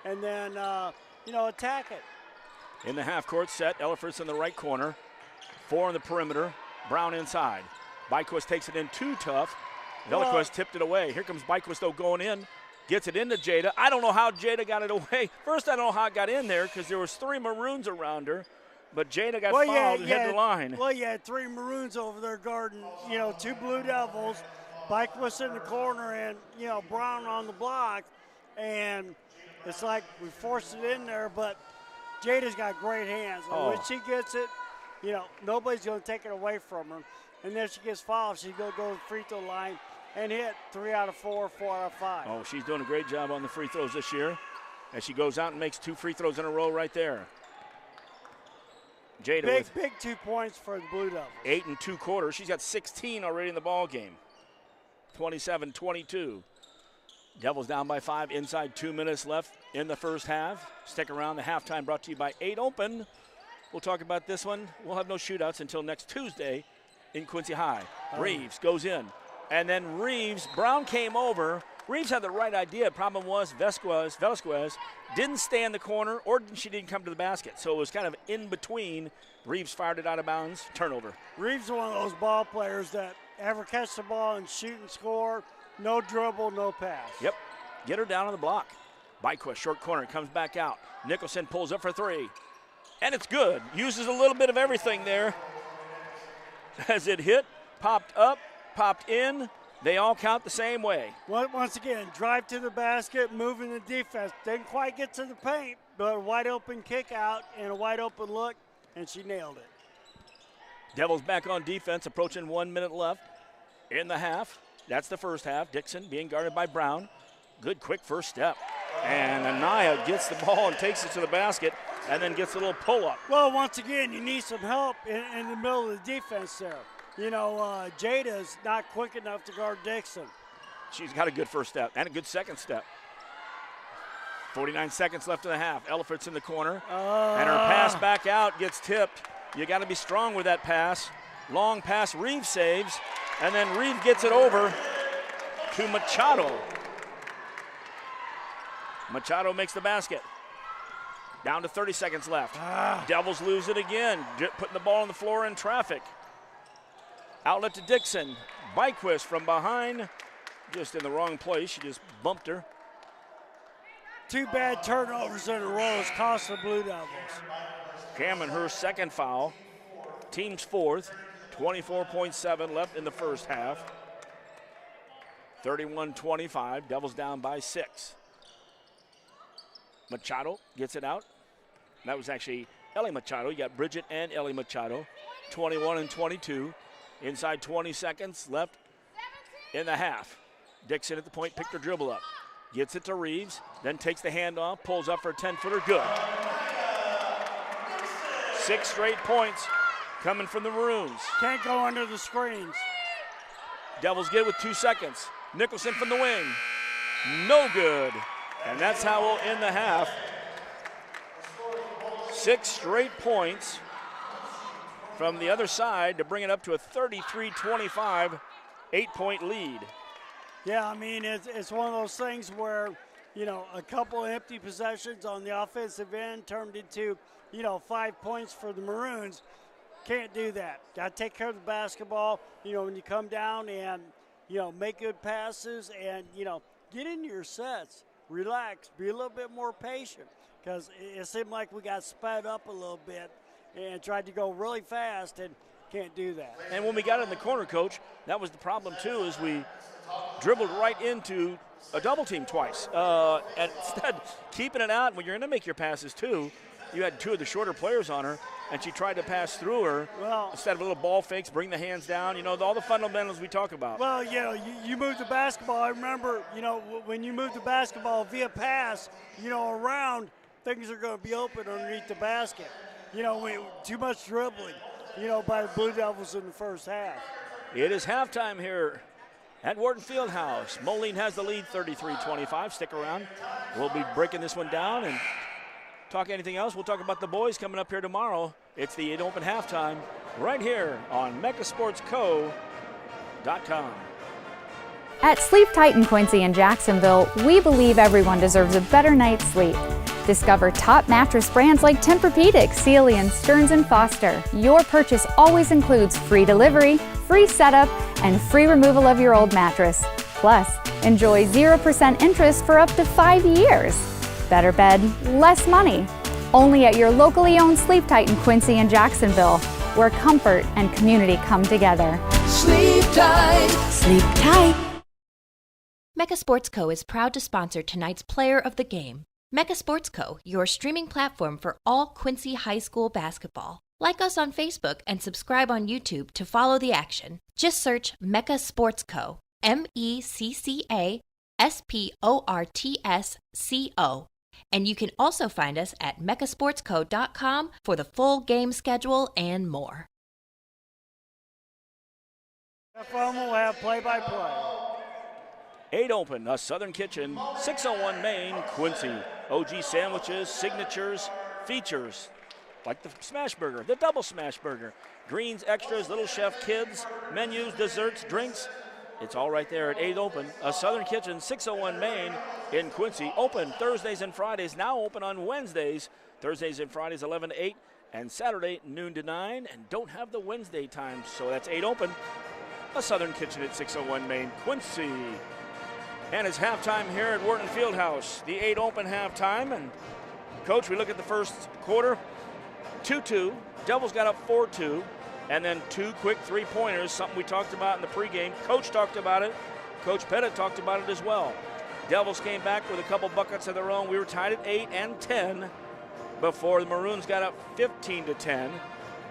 and then, attack it. In the half-court set, Ellifert's in the right corner. 4 on the perimeter. Brown inside. Byquist takes it in too tough. Velasquez tipped it away. Here comes Byquist, though, going in. Gets it into Jada. I don't know how Jada got it away. First, I don't know how it got in there because there was 3 Maroons around her. But Jada got fouled and hit the line. Well, you had 3 Maroons over there guarding, 2 Blue Devils. Byquist in the corner and, Brown on the block. And it's like we forced it in there, but Jada's got great hands. And when she gets it, nobody's going to take it away from her. And then she gets fouled. She's going to go to the free throw line and hit 3 out of 4, 4 out of 5. Oh, she's doing a great job on the free throws this year. As she goes out and makes 2 free throws in a row right there. Jada big 2 points for the Blue Devils. 8 2/4. She's got 16 already in the ball game. 27-22. Devils down by 5. Inside 2 minutes left in the first half. Stick around. The halftime brought to you by 8 Open. We'll talk about this one. We'll have no shootouts until next Tuesday in Quincy High. Reeves goes in. And then Brown came over. Reeves had the right idea. Problem was Velasquez didn't stay in the corner or she didn't come to the basket. So it was kind of in between. Reeves fired it out of bounds. Turnover. Reeves is one of those ball players that ever catch the ball and shoot and score. No dribble, no pass. Yep. Get her down on the block. Byquist, short corner, comes back out. Nicholson pulls up for 3. And it's good. Uses a little bit of everything there. As it hit, popped up, popped in. They all count the same way. Once again, drive to the basket, moving the defense. Didn't quite get to the paint, but a wide open kick out and a wide open look, and she nailed it. Devils back on defense, approaching 1 minute left in the half. That's the first half. Dixon being guarded by Brown. Good quick first step. And Anaya gets the ball and takes it to the basket. and then gets a little pull-up. Well, once again, you need some help in the middle of the defense there. You know, Jada's not quick enough to guard Dixon. She's got a good first step and a good second step. 49 seconds left in the half. Ellifert's in the corner, and her pass back out gets tipped. You got to be strong with that pass. Long pass, Reeve saves, and then Reeve gets it over to Machado. Machado makes the basket. Down to 30 seconds left. Devils lose it again, putting the ball on the floor in traffic. Outlet to Dixon. Byquist from behind, just in the wrong place. She just bumped her. 2 bad turnovers in a row has cost the Blue Devils. Cameron, her second foul. Team's fourth. 24.7 left in the first half. 31-25. Devils down by 6. Machado gets it out. That was actually Ellie Machado. You got Bridget and Ellie Machado. 21 and 22. Inside 20 seconds left in the half. Dixon at the point, picked her dribble up. Gets it to Reeves, then takes the handoff, pulls up for a 10-footer, good. 6 straight points coming from the Maroons. Can't go under the screens. Devils get it with 2 seconds. Nicholson from the wing, no good. And that's how we'll end the half. 6 straight points from the other side to bring it up to a 33-25 8-point lead. Yeah, I mean, it's one of those things where, you know, a couple of empty possessions on the offensive end turned into, 5 points for the Maroons. Can't do that. Got to take care of the basketball, when you come down and, make good passes and, get into your sets, relax, be a little bit more patient, because it seemed like we got sped up a little bit and tried to go really fast and can't do that. And when we got in the corner, Coach, that was the problem too, is we dribbled right into a double team twice. And instead, keeping it out, when you're going to make your passes too, you had 2 of the shorter players on her, and she tried to pass through her. Well, instead of little ball fakes, bring the hands down, all the fundamentals we talk about. Well, you move the basketball. I remember, when you move the basketball via pass, around, things are going to be open underneath the basket. Too much dribbling, by the Blue Devils in the first half. It is halftime here at Wharton Fieldhouse. Moline has the lead, 33-25. Stick around. We'll be breaking this one down and talk anything else. We'll talk about the boys coming up here tomorrow. It's the 8 Open halftime right here on MegaSportsCo.com. At Sleep Tight in Quincy and Jacksonville, we believe everyone deserves a better night's sleep. Discover top mattress brands like Tempur-Pedic, Sealy, and Stearns & Foster. Your purchase always includes free delivery, free setup, and free removal of your old mattress. Plus, enjoy 0% interest for up to 5 years. Better bed, less money. Only at your locally owned Sleep Tight in Quincy and Jacksonville, where comfort and community come together. Sleep tight. Sleep tight. Mecca Sports Co. is proud to sponsor tonight's Player of the Game. Mecca Sports Co., your streaming platform for all Quincy High School basketball. Like us on Facebook and subscribe on YouTube to follow the action. Just search Mecca Sports Co. MECCASPORTSCO. And you can also find us at MeccaSportsCo.com for the full game schedule and more. FM will have play-by-play. 8 Open, a Southern Kitchen, 601 Main, Quincy. OG sandwiches, signatures, features, like the smash burger, the double smash burger, greens, extras, Little Chef kids, menus, desserts, drinks. It's all right there at 8 Open, a Southern Kitchen, 601 Main in Quincy. Open Thursdays and Fridays, now open on Wednesdays. Thursdays and Fridays, 11 to 8, and Saturday, noon to 9, and don't have the Wednesday times, so that's 8 Open, a Southern Kitchen at 601 Main, Quincy. And it's halftime here at Wharton Fieldhouse, the 8 Open halftime. And, Coach, we look at the first quarter, 2-2. Devils got up 4-2. And then 2 quick three-pointers, something we talked about in the pregame. Coach talked about it. Coach Pettit talked about it as well. Devils came back with a couple buckets of their own. We were tied at 8 and 10 before the Maroons got up 15-10.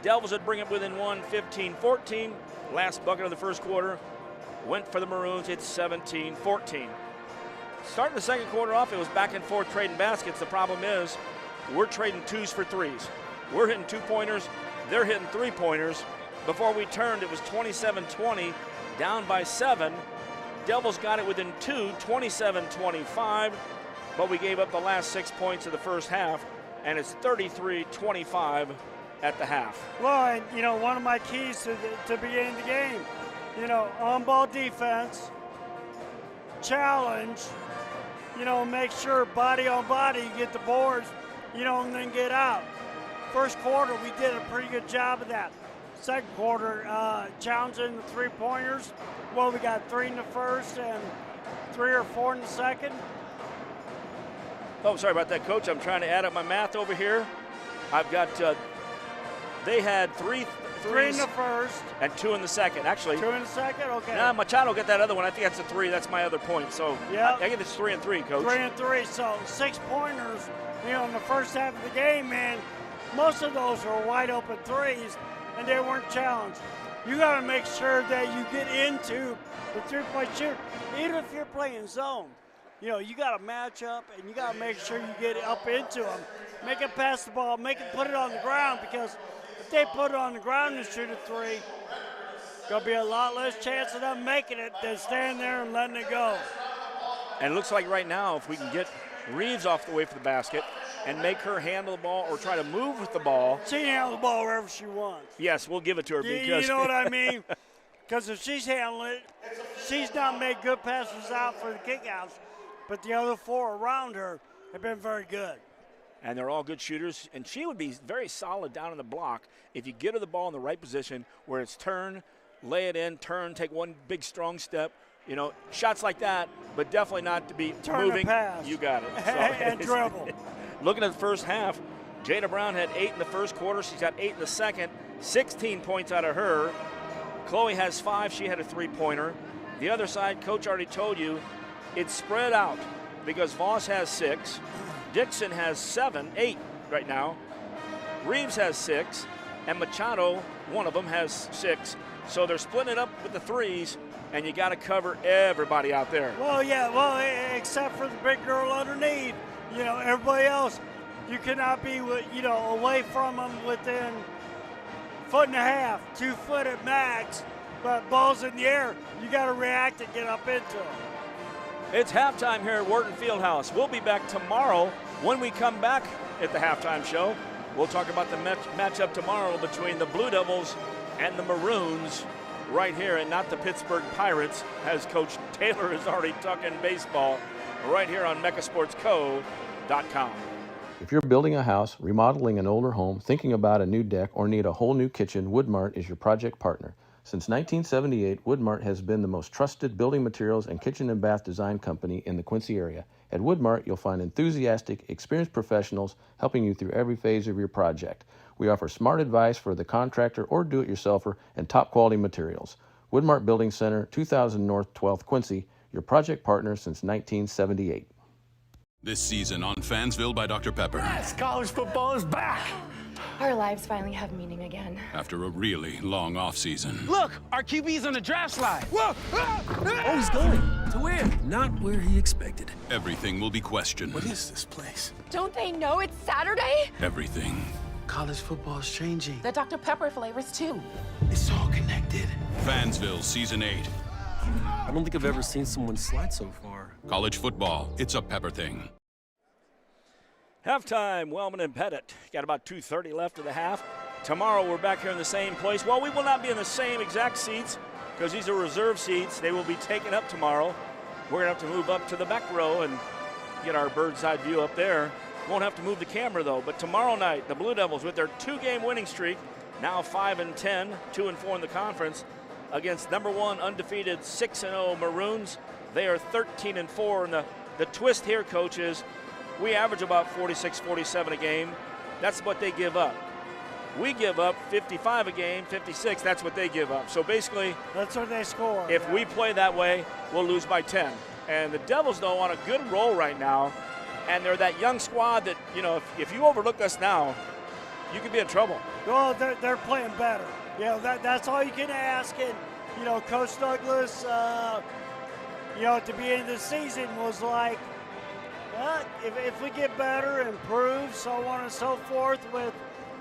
Devils would bring it within 1, 15-14. Last bucket of the first quarter went for the Maroons. It's 17-14. Starting the second quarter off, it was back and forth trading baskets. The problem is we're trading twos for threes. We're hitting 2-pointers, they're hitting 3-pointers. Before we turned, it was 27-20, down by 7. Devils got it within 2, 27-25, but we gave up the last 6 points of the first half, and it's 33-25 at the half. Well, and, you know, one of my keys to beginning the game, you know, on-ball defense, challenge, you know, make sure body on body you get the boards, you know, and then get out. First quarter, we did a pretty good job of that. Second quarter, challenging the 3-pointers. Well, we got 3 in the first and 3 or 4 in the second. Oh, sorry about that, Coach. I'm trying to add up my math over here. I've got, they had 3 in the first. And 2 in the second, actually. 2 in the second, okay. Nah, Machado get that other one. I think that's a 3. That's my other point. So yeah. I get this 3 and 3, Coach. 3 and 3, so 6-pointers, you know, in the first half of the game, man. Most of those were wide open threes, and they weren't challenged. You got to make sure that you get into the 3-point shooter, even if you're playing zone. You know, you got to match up, and you got to make sure you get up into them. Make them pass the ball, make them put it on the ground, because if they put it on the ground and shoot a 3, going to be a lot less chance of them making it than standing there and letting it go. And it looks like right now, if we can get Reeves off the way for the basket and make her handle the ball or try to move with the ball. She can handle the ball wherever she wants. Yes, we'll give it to her. Because you know what I mean? Because if she's handling it, she's not made good passes out for the kickouts, but the other 4 around her have been very good. And they're all good shooters, and she would be very solid down in the block if you get her the ball in the right position where it's turn, lay it in, turn, take one big strong step. You know, shots like that, but definitely not to be turn moving. Pass. You got it. So and dribble. Looking at the first half, Jada Brown had 8 in the first quarter. She's got 8 in the second. 16 points out of her. Chloe has 5. She had a 3-pointer. The other side, Coach already told you, it's spread out because Voss has 6. Dixon has 8 right now. Reeves has 6. And Machado, one of them, has 6. So they're splitting it up with the 3s. And you got to cover everybody out there. Well, yeah, well, except for the big girl underneath. You know, everybody else, you cannot be, you know, away from them within 1.5 feet, 2 foot at max. But balls in the air, you got to react and get up into them. It's halftime here at Wharton Fieldhouse. We'll be back tomorrow. When we come back at the halftime show, we'll talk about the matchup tomorrow between the Blue Devils and the Maroons. Right here, and not the Pittsburgh Pirates, as Coach Taylor is already talking baseball, right here on megasportsco.com. If you're building a house, remodeling an older home, thinking about a new deck, or need a whole new kitchen, Woodmart is your project partner. Since 1978, Woodmart has been the most trusted building materials and kitchen and bath design company in the Quincy area. At Woodmart, you'll find enthusiastic, experienced professionals helping you through every phase of your project. We offer smart advice for the contractor or do-it-yourselfer and top-quality materials. Woodmart Building Center, 2000 North 12th Quincy, your project partner since 1978. This season on Fansville by Dr. Pepper. Yes, college football is back. Our lives finally have meaning again. After a really long offseason. Look, our QB's on the draft slide. Whoa! Oh, he's going. To where? Not where he expected. Everything will be questioned. What is this place? Don't they know it's Saturday? Everything. College football is changing. The Dr. Pepper flavors, too. It's all connected. Fansville Season 8. I don't think I've ever seen someone slide so far. College football, it's a Pepper thing. Halftime, Wellman and Pettit. Got about 2:30 left of the half. Tomorrow we're back here in the same place. Well, we will not be in the same exact seats because these are reserve seats. They will be taken up tomorrow. We're going to have to move up to the back row and get our bird's eye view up there. Won't have to move the camera, though. But tomorrow night, the Blue Devils, with their 2-game winning streak, now 5-10, 2-4 in the conference, against number 1 undefeated 6-0 Maroons. They are 13-4. And the twist here, Coach, is we average about 46, 47 a game. That's what they give up. We give up 55 a game, 56. That's what they give up. So basically, that's what they score. If we play that way, we'll lose by 10. And the Devils, though, on a good roll right now. And they're that young squad that, you know, if you overlook us now, you could be in trouble. Well, they're playing better. You know, that's all you can ask. And, you know, Coach Douglas, you know, at the beginning of the season was like, If we get better, improve, so on and so forth, with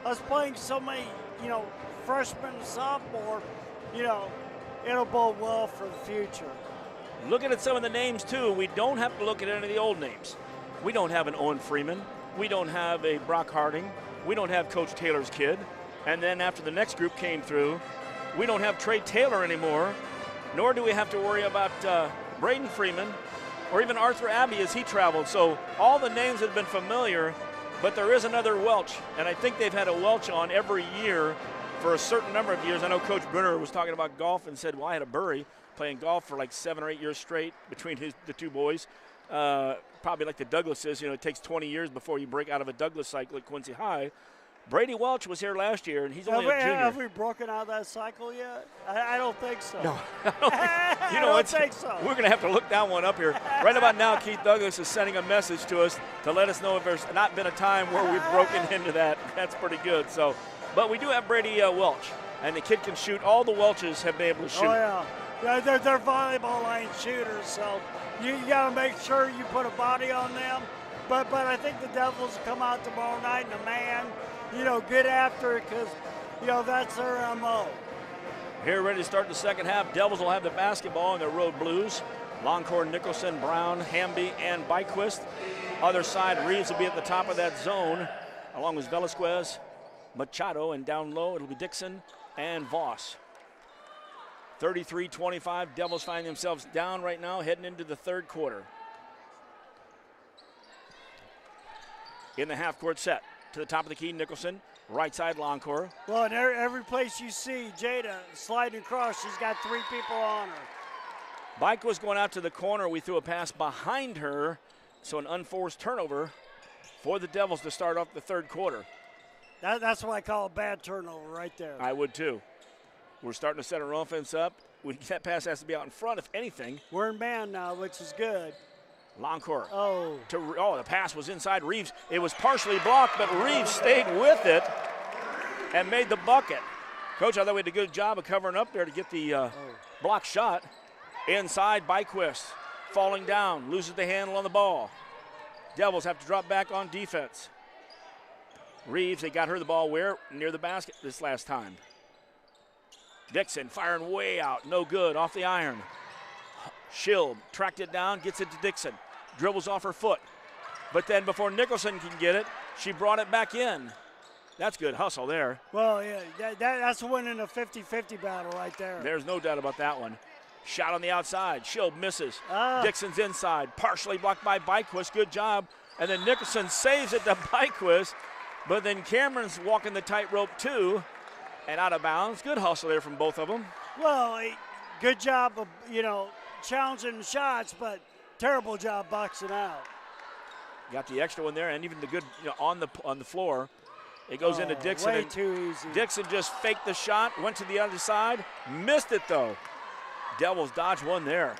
us playing so many, freshmen and sophomore, it'll bode well for the future. Looking at some of the names, too, we don't have to look at any of the old names. We don't have an Owen Freeman. We don't have a Brock Harding. We don't have Coach Taylor's kid. And then after the next group came through, we don't have Trey Taylor anymore, nor do we have to worry about Braden Freeman or even Arthur Abbey as he traveled. So all the names have been familiar, but there is another Welch, and I think they've had a Welch on every year for a certain number of years. I know Coach Brunner was talking about golf and said, well, I had a Burry playing golf for like 7 or 8 years straight between the two boys. Probably like the Douglases, it takes 20 years before you break out of a Douglas cycle at Quincy High. Brady Welch was here last year, and he's only a junior. Have we broken out of that cycle yet? I don't think so. No, I don't think so. We're going to have to look that one up here. Right about now, Keith Douglas is sending a message to us to let us know if there's not been a time where we've broken into that. That's pretty good. So, but we do have Brady Welch, and the kid can shoot. All the Welches have been able to shoot. Oh, yeah. They're volleyball line shooters, so you got to make sure you put a body on them. But I think the Devils will come out tomorrow night in a man, get after it because, that's their MO. Here ready to start the second half. Devils will have the basketball in their road blues. Longcore, Nicholson, Brown, Hamby, and Byquist. Other side, Reeves will be at the top of that zone, along with Velasquez, Machado, and down low it'll be Dixon and Voss. 33-25, Devils find themselves down right now, heading into the third quarter. In the half-court set, to the top of the key, Nicholson, right side, Longcore. Well, in every place you see Jada sliding across, she's got 3 people on her. Bike was going out to the corner. We threw a pass behind her, so an unforced turnover for the Devils to start off the third quarter. That's what I call a bad turnover right there. I would too. We're starting to set our offense up. That pass has to be out in front, if anything. We're in man now, which is good. Longcore. Oh, the pass was inside Reeves. It was partially blocked, but Reeves stayed with it and made the bucket. Coach, I thought we did a good job of covering up there to get the block shot. Inside, Byquist falling down, loses the handle on the ball. Devils have to drop back on defense. Reeves, they got her the ball where? Near the basket this last time. Dixon firing way out, no good, off the iron. Schilb tracked it down, gets it to Dixon. Dribbles off her foot. But then before Nicholson can get it, she brought it back in. That's good hustle there. Well, yeah, that's winning a 50-50 battle right there. There's no doubt about that one. Shot on the outside. Schilb misses. Dixon's inside. Partially blocked by Byquist. Good job. And then Nicholson saves it to Byquist. But then Cameron's walking the tightrope too. And out of bounds. Good hustle there from both of them. Well, good job of, challenging shots, but terrible job boxing out. Got the extra one there, and even the good on the floor. It goes into Dixon. Way too easy. Dixon just faked the shot, went to the other side, missed it though. Devils dodged one there.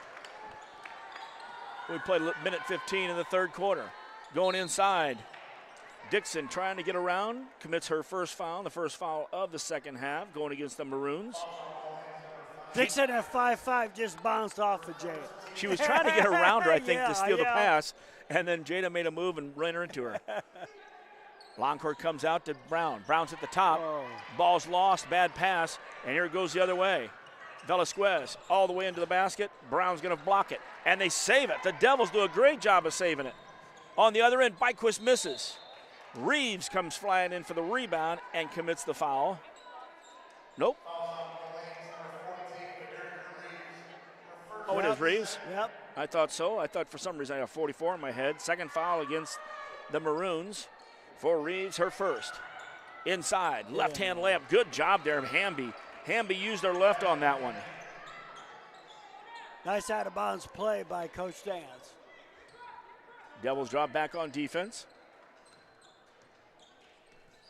We played minute 15 in the third quarter. Going inside. Dixon trying to get around, commits her first foul, the first foul of the second half, going against the Maroons. Dixon at 5'5" just bounced off of Jada. She was trying to get around her, I think, to steal the pass, and then Jada made a move and ran her into her. Longcourt comes out to Brown. Brown's at the top. Ball's lost, bad pass, and here it goes the other way. Velasquez all the way into the basket. Brown's going to block it, and they save it. The Devils do a great job of saving it. On the other end, Byquist misses. Reeves comes flying in for the rebound and commits the foul. Nope. Oh, it is Reeves? Yep. I thought so. I thought for some reason I had 44 in my head. Second foul against the Maroons for Reeves, her first. Inside, left-hand layup. Good job there, Hamby. Hamby used her left on that one. Nice out-of-bounds play by Coach Dance. Devils drop back on defense.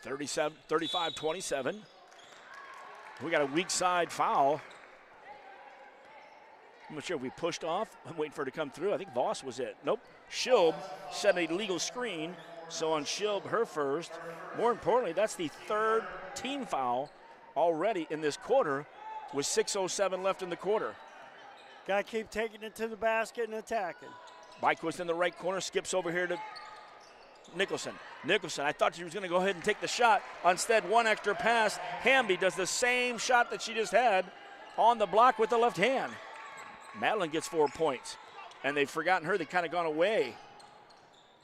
35-27. We got a weak side foul. I'm not sure if we pushed off. I'm waiting for it to come through. I think Voss was it. Nope. Schilb set a legal screen. So on Schilb, her first. More importantly, that's the third team foul already in this quarter with 6:07 left in the quarter. Got to keep taking it to the basket and attacking. Byquist in the right corner, skips over here to Nicholson. Nicholson, I thought she was going to go ahead and take the shot. Instead, one extra pass. Hamby does the same shot that she just had on the block with the left hand. Madeline gets 4 points, and they've forgotten her. They've kind of gone away.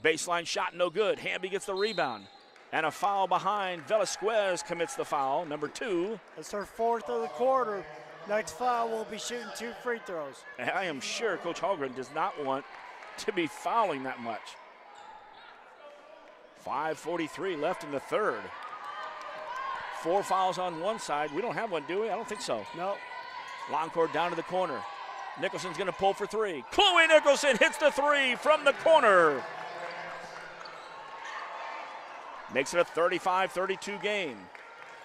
Baseline shot, no good. Hamby gets the rebound. And a foul behind. Velasquez commits the foul, number 2. That's her 4th of the quarter. Next foul will be shooting 2 free throws. And I am sure Coach Holgren does not want to be fouling that much. 5:43 left in the third. 4 fouls on one side. We don't have one, do we? I don't think so. No. Long court down to the corner. Nicholson's going to pull for 3. Chloe Nicholson hits the 3 from the corner. Makes it a 35-32 game.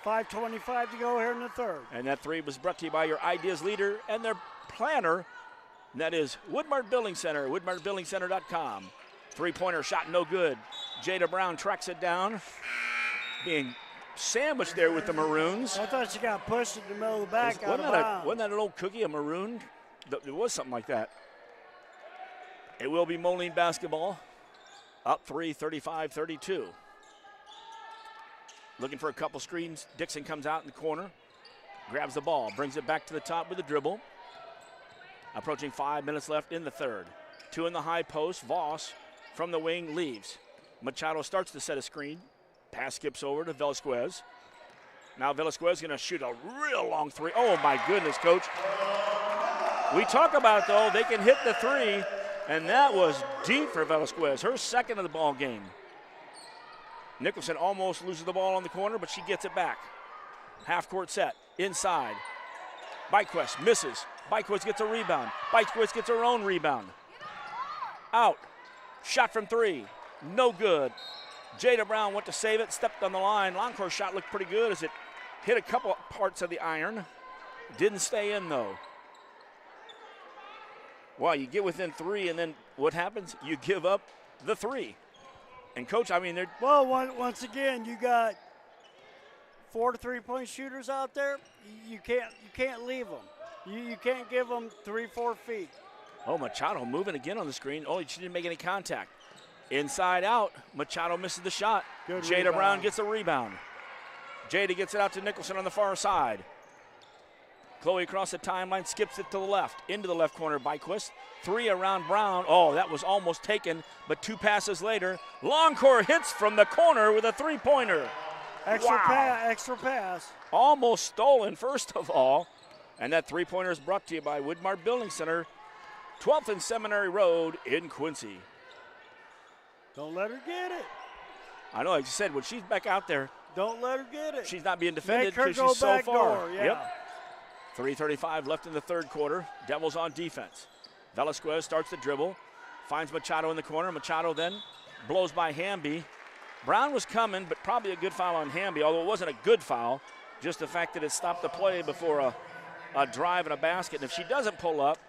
5:25 to go here in the third. And that 3 was brought to you by your Ideas leader and their planner. And that is Woodmart Building Center, woodmartbuildingcenter.com. 3-pointer shot, no good. Jada Brown tracks it down. Being sandwiched there with the Maroons. I thought she got pushed in the middle of the back out of bounds. Wasn't that an old cookie, a maroon? It was something like that. It will be Moline basketball. Up 3, 35-32. Looking for a couple screens. Dixon comes out in the corner. Grabs the ball. Brings it back to the top with a dribble. Approaching 5 minutes left in the third. 2 in the high post. Voss from the wing leaves. Machado starts to set a screen. Pass skips over to Velasquez. Now Velasquez going to shoot a real long 3. Oh, my goodness, Coach. We talk about, though, they can hit the 3, and that was deep for Velasquez, her 2nd of the ball game. Nicholson almost loses the ball on the corner, but she gets it back. Half-court set, inside. Byquist misses. Byquist gets a rebound. Byquist gets her own rebound. Out. Shot from 3. No good. Jada Brown went to save it, stepped on the line. Longcourt shot looked pretty good as it hit a couple parts of the iron. Didn't stay in, though. Wow, you get within 3, and then what happens? You give up the 3. And, Coach, I mean, they're... Well, once again, you got 4 3-point shooters out there. You can't leave them. You can't give them 3-4 feet. Oh, Machado moving again on the screen. Oh, she didn't make any contact. Inside out, Machado misses the shot. Good Jada rebound. Brown gets a rebound. Jada gets it out to Nicholson on the far side. Chloe across the timeline, skips it to the left, into the left corner. Byquist, 3 around Brown. Oh, that was almost taken, but 2 passes later. Longcourt hits from the corner with a 3-pointer. Extra pass. Almost stolen, first of all. And that 3-pointer is brought to you by Woodmart Building Center, 12th and Seminary Road in Quincy. Don't let her get it. I know, like you said, when she's back out there, don't let her get it. She's not being defended because she's so far. Door, yeah. Yep. 3:35 left in the third quarter. Devils on defense. Velasquez starts the dribble, finds Machado in the corner. Machado then blows by Hamby. Brown was coming, but probably a good foul on Hamby, although it wasn't a good foul, just the fact that it stopped the play before a drive and a basket. And if she doesn't pull up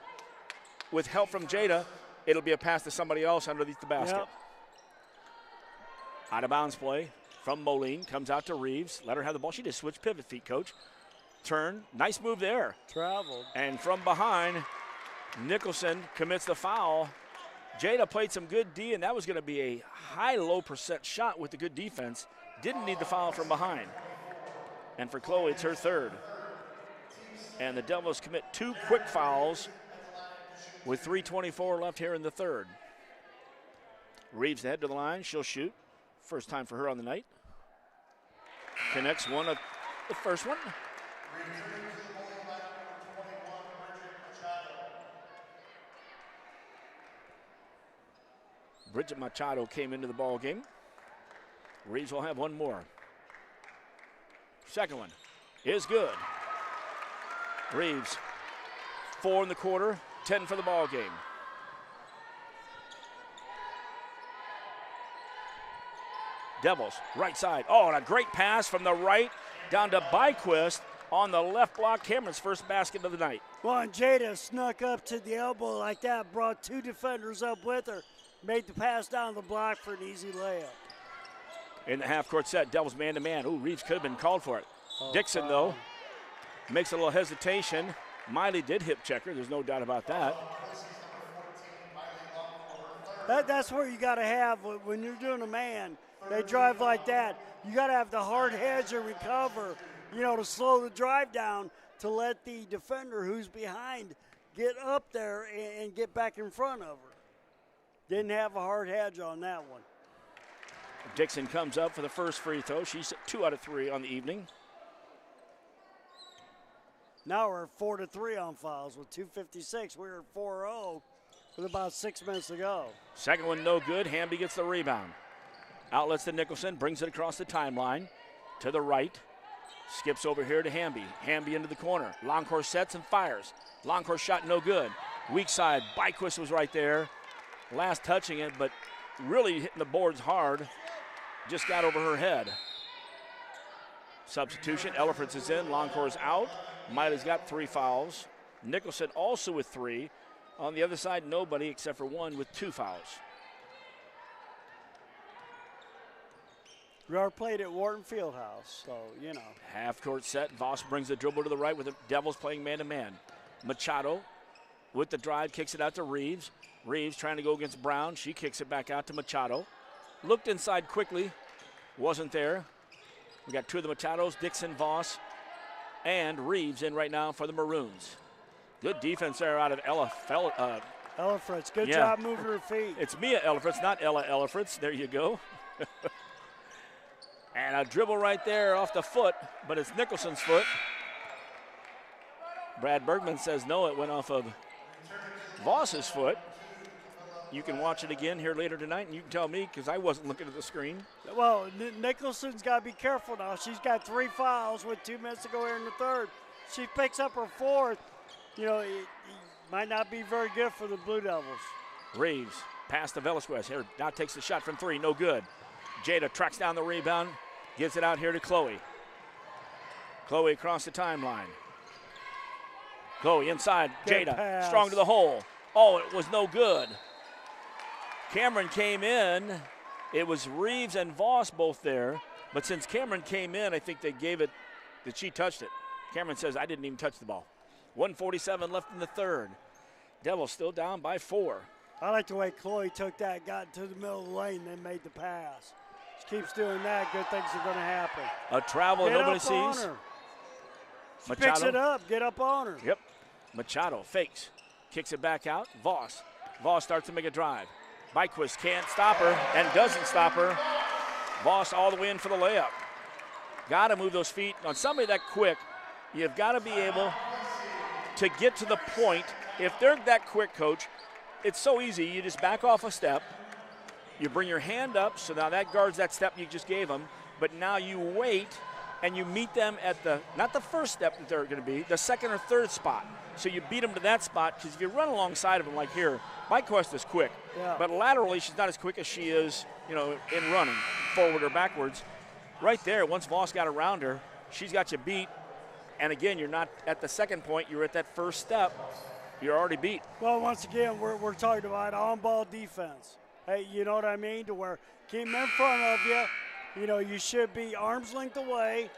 with help from Jada, it'll be a pass to somebody else underneath the basket. Yep. Out of bounds play from Moline, comes out to Reeves. Let her have the ball. She just switched pivot feet, Coach. Turn, nice move there. Traveled. And from behind, Nicholson commits the foul. Jada played some good D, and that was going to be a high-low percent shot with the good defense. Didn't need the foul from behind. And for Chloe, it's her 3rd. And the Devils commit 2 quick fouls with 3:24 left here in the 3rd. Reeves head to the line. She'll shoot. First time for her on the night. Connects one of the first one. Bridget Machado came into the ball game. Reeves will have one more. Second one is good. Reeves, 4 in the quarter, 10 for the ball game. Devils, right side. Oh, and a great pass from the right down to Byquist on the left block. Cameron's first basket of the night. Well, and Jada snuck up to the elbow like that, brought 2 defenders up with her, made the pass down the block for an easy layup. In the half-court set, Devils man-to-man. Ooh, Reeves could have been called for it. Dixon, though, makes a little hesitation. Miley did hip check her. There's no doubt about that. That's where you got to have, when you're doing a man, they drive like that. You got to have the hard hedge and recover, to slow the drive down to let the defender who's behind get up there and get back in front of her. Didn't have a hard hedge on that one. Dixon comes up for the first free throw. She's 2 out of 3 on the evening. Now we're 4-3 on fouls with 2:56. We were 4-0 with about 6 minutes to go. Second one no good. Hamby gets the rebound. Outlets to Nicholson, brings it across the timeline to the right. Skips over here to Hamby. Hamby into the corner. Longcourt sets and fires. Longcourt shot no good. Weak side. Byquist was right there. Last touching it, but really hitting the boards hard. Just got over her head. Substitution. Ellifritz is in. Longcourt's out. Miley's got 3 fouls. Nicholson also with 3. On the other side, nobody except for one with 2 fouls. We are played at Wharton Fieldhouse, so, Half court set. Voss brings the dribble to the right with the Devils playing man-to-man. Machado with the drive, kicks it out to Reeves. Reeves trying to go against Brown. She kicks it back out to Machado. Looked inside quickly. Wasn't there. We got 2 of the Machados, Dixon, Voss, and Reeves in right now for the Maroons. Good defense there out of Ellifritz. Good job moving her feet. It's Mia Ellifritz, not Ella Ellifritz. There you go. And a dribble right there off the foot, but it's Nicholson's foot. Brad Bergman says no, it went off of Voss's foot. You can watch it again here later tonight, and you can tell me because I wasn't looking at the screen. Well, Nicholson's got to be careful now. She's got 3 fouls with 2 minutes to go here in the third. She picks up her 4th. It might not be very good for the Blue Devils. Reeves, pass to Velasquez. Here, now takes the shot from 3, no good. Jada tracks down the rebound, gives it out here to Chloe. Chloe across the timeline. Chloe inside, Good Jada, pass. strong to the hole. Oh, it was no good. Cameron came in. It was Reeves and Voss both there, but since Cameron came in, I think they gave it that she touched it. Cameron says, I didn't even touch the ball. 1:47 left in the third. Devils still down by 4. I like the way Chloe took that, got into the middle of the lane, then made the pass. She keeps doing that, good things are going to happen. A travel nobody sees. She picks it up, get up on her. Yep. Machado fakes, kicks it back out. Voss starts to make a drive. Byquist can't stop her and doesn't stop her. Voss all the way in for the layup. Got to move those feet. On somebody that quick, you've got to be able to get to the point. If they're that quick, Coach, it's so easy. You just back off a step. You bring your hand up, so now that guards that step you just gave them. But now you wait, and you meet them at not the first step that they're going to be, the second or third spot. So you beat them to that spot, because if you run alongside of them like here, Byquist is quick. Yeah. But laterally, she's not as quick as she is, in running, forward or backwards. Right there, once Voss got around her, she's got you beat. And again, you're not at the second point, you're at that first step. You're already beat. Well, once again, we're talking about on-ball defense. Hey, you know what I mean? To where keep them in front of you. You should be arm's length away.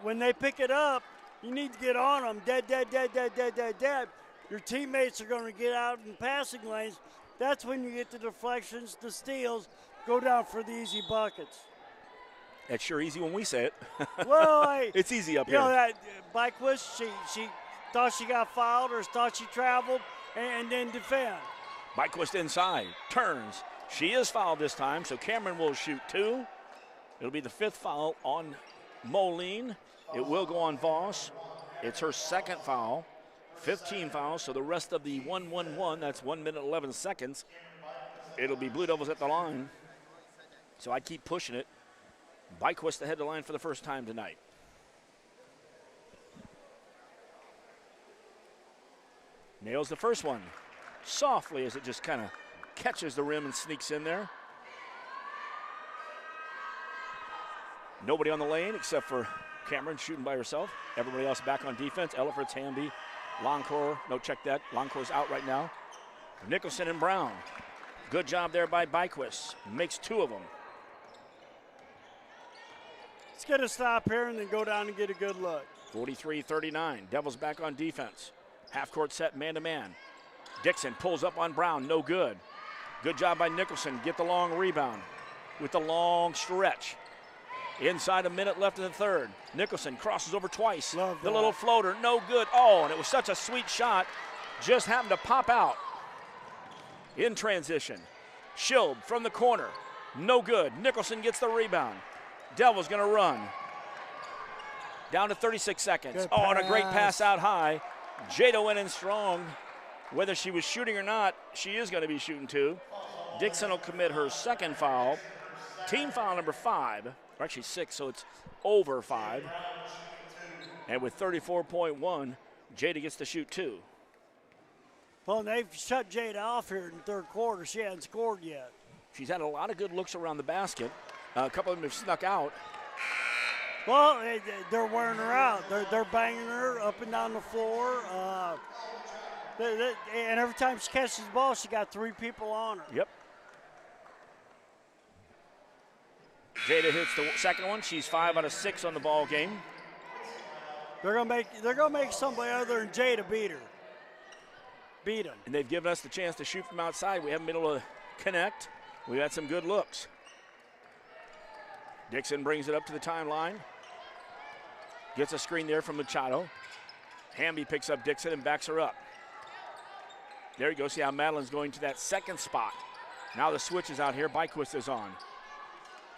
When they pick it up, you need to get on them. Dead. Your teammates are going to get out in passing lanes. That's when you get the deflections, the steals, go down for the easy buckets. It's sure easy when we say it. Well, it's easy up here. That Byquist, she thought she got fouled or thought she traveled and then defend. Byquist inside, turns. She is fouled this time, so Cameron will shoot 2. It'll be the 5th foul on Moline. It will go on Voss. It's her 2nd foul. 15 fouls, so the rest of the 1-1-1, that's 1 minute 11 seconds. It'll be Blue Devils at the line. So I keep pushing it. Byquist ahead the line for the first time tonight. Nails the first one softly as it just kind of catches the rim and sneaks in there. Nobody on the lane except for Cameron shooting by herself. Everybody else back on defense. Ellifritz, Hamby, Longcourt. No, check that. Longcourt's out right now. Nicholson and Brown. Good job there by Byquist. Makes 2 of them. Let's get a stop here and then go down and get a good look. 43-39. Devils back on defense. Half court set man-to-man. Dixon pulls up on Brown. No good. Good job by Nicholson. Get the long rebound with the long stretch. Inside a minute left in the third. Nicholson crosses over twice. The little floater, no good. Oh, and it was such a sweet shot. Just happened to pop out. In transition. Schilb from the corner. No good. Nicholson gets the rebound. Devils going to run. Down to 36 seconds. Good Oh, and a great pass. pass out high. Jada went in strong. Whether she was shooting or not, she is going to be shooting too. Dixon will commit her second foul. Team foul number 5. Or actually 6, so it's over 5. And with 34.1, Jada gets to shoot 2. Well, they've shut Jada off here in the third quarter. She hasn't scored yet. She's had a lot of good looks around the basket. A couple of them have snuck out. Well, they're wearing her out. They're banging her up and down the floor. And every time she catches the ball, she got 3 people on her. Yep. Jada hits the second one. She's 5 out of 6 on the ball game. They're gonna make somebody other than Jada beat her. Beat them. And they've given us the chance to shoot from outside. We haven't been able to connect. We've had some good looks. Dixon brings it up to the timeline. Gets a screen there from Machado. Hamby picks up Dixon and backs her up. There you go. See how Madeline's going to that second spot. Now the switch is out here. Byquist is on.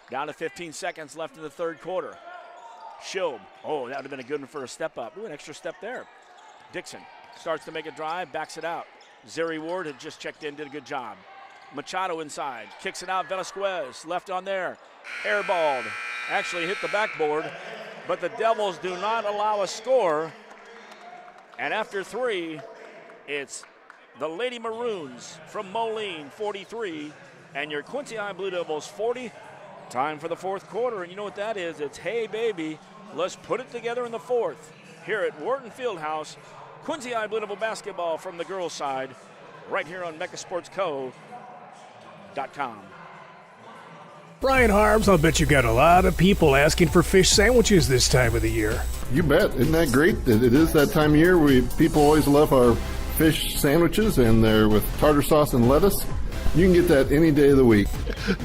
Down to 15 seconds left in the third quarter. Schilb. Oh, that would have been a good one for a step up. Ooh, an extra step there. Dixon starts to make a drive, backs it out. Zeri Ward had just checked in, did a good job. Machado inside, kicks it out. Velasquez left on there. Airballed. Actually hit the backboard, but the Devils do not allow a score. And after 3, it's the Lady Maroons from Moline, 43, and your Quincy High Blue Devils, 40. Time for the fourth quarter, and you know what that is. It's, hey, baby, let's put it together in the fourth. Here at Wharton Fieldhouse, Quincy High Blue Devil basketball from the girls' side, right here on MegaSportsCo.com. Brian Harms, I'll bet you got a lot of people asking for fish sandwiches this time of the year. You bet. Isn't that great? It is that time of year. People always love our fish sandwiches, and they're with tartar sauce and lettuce. You can get that any day of the week.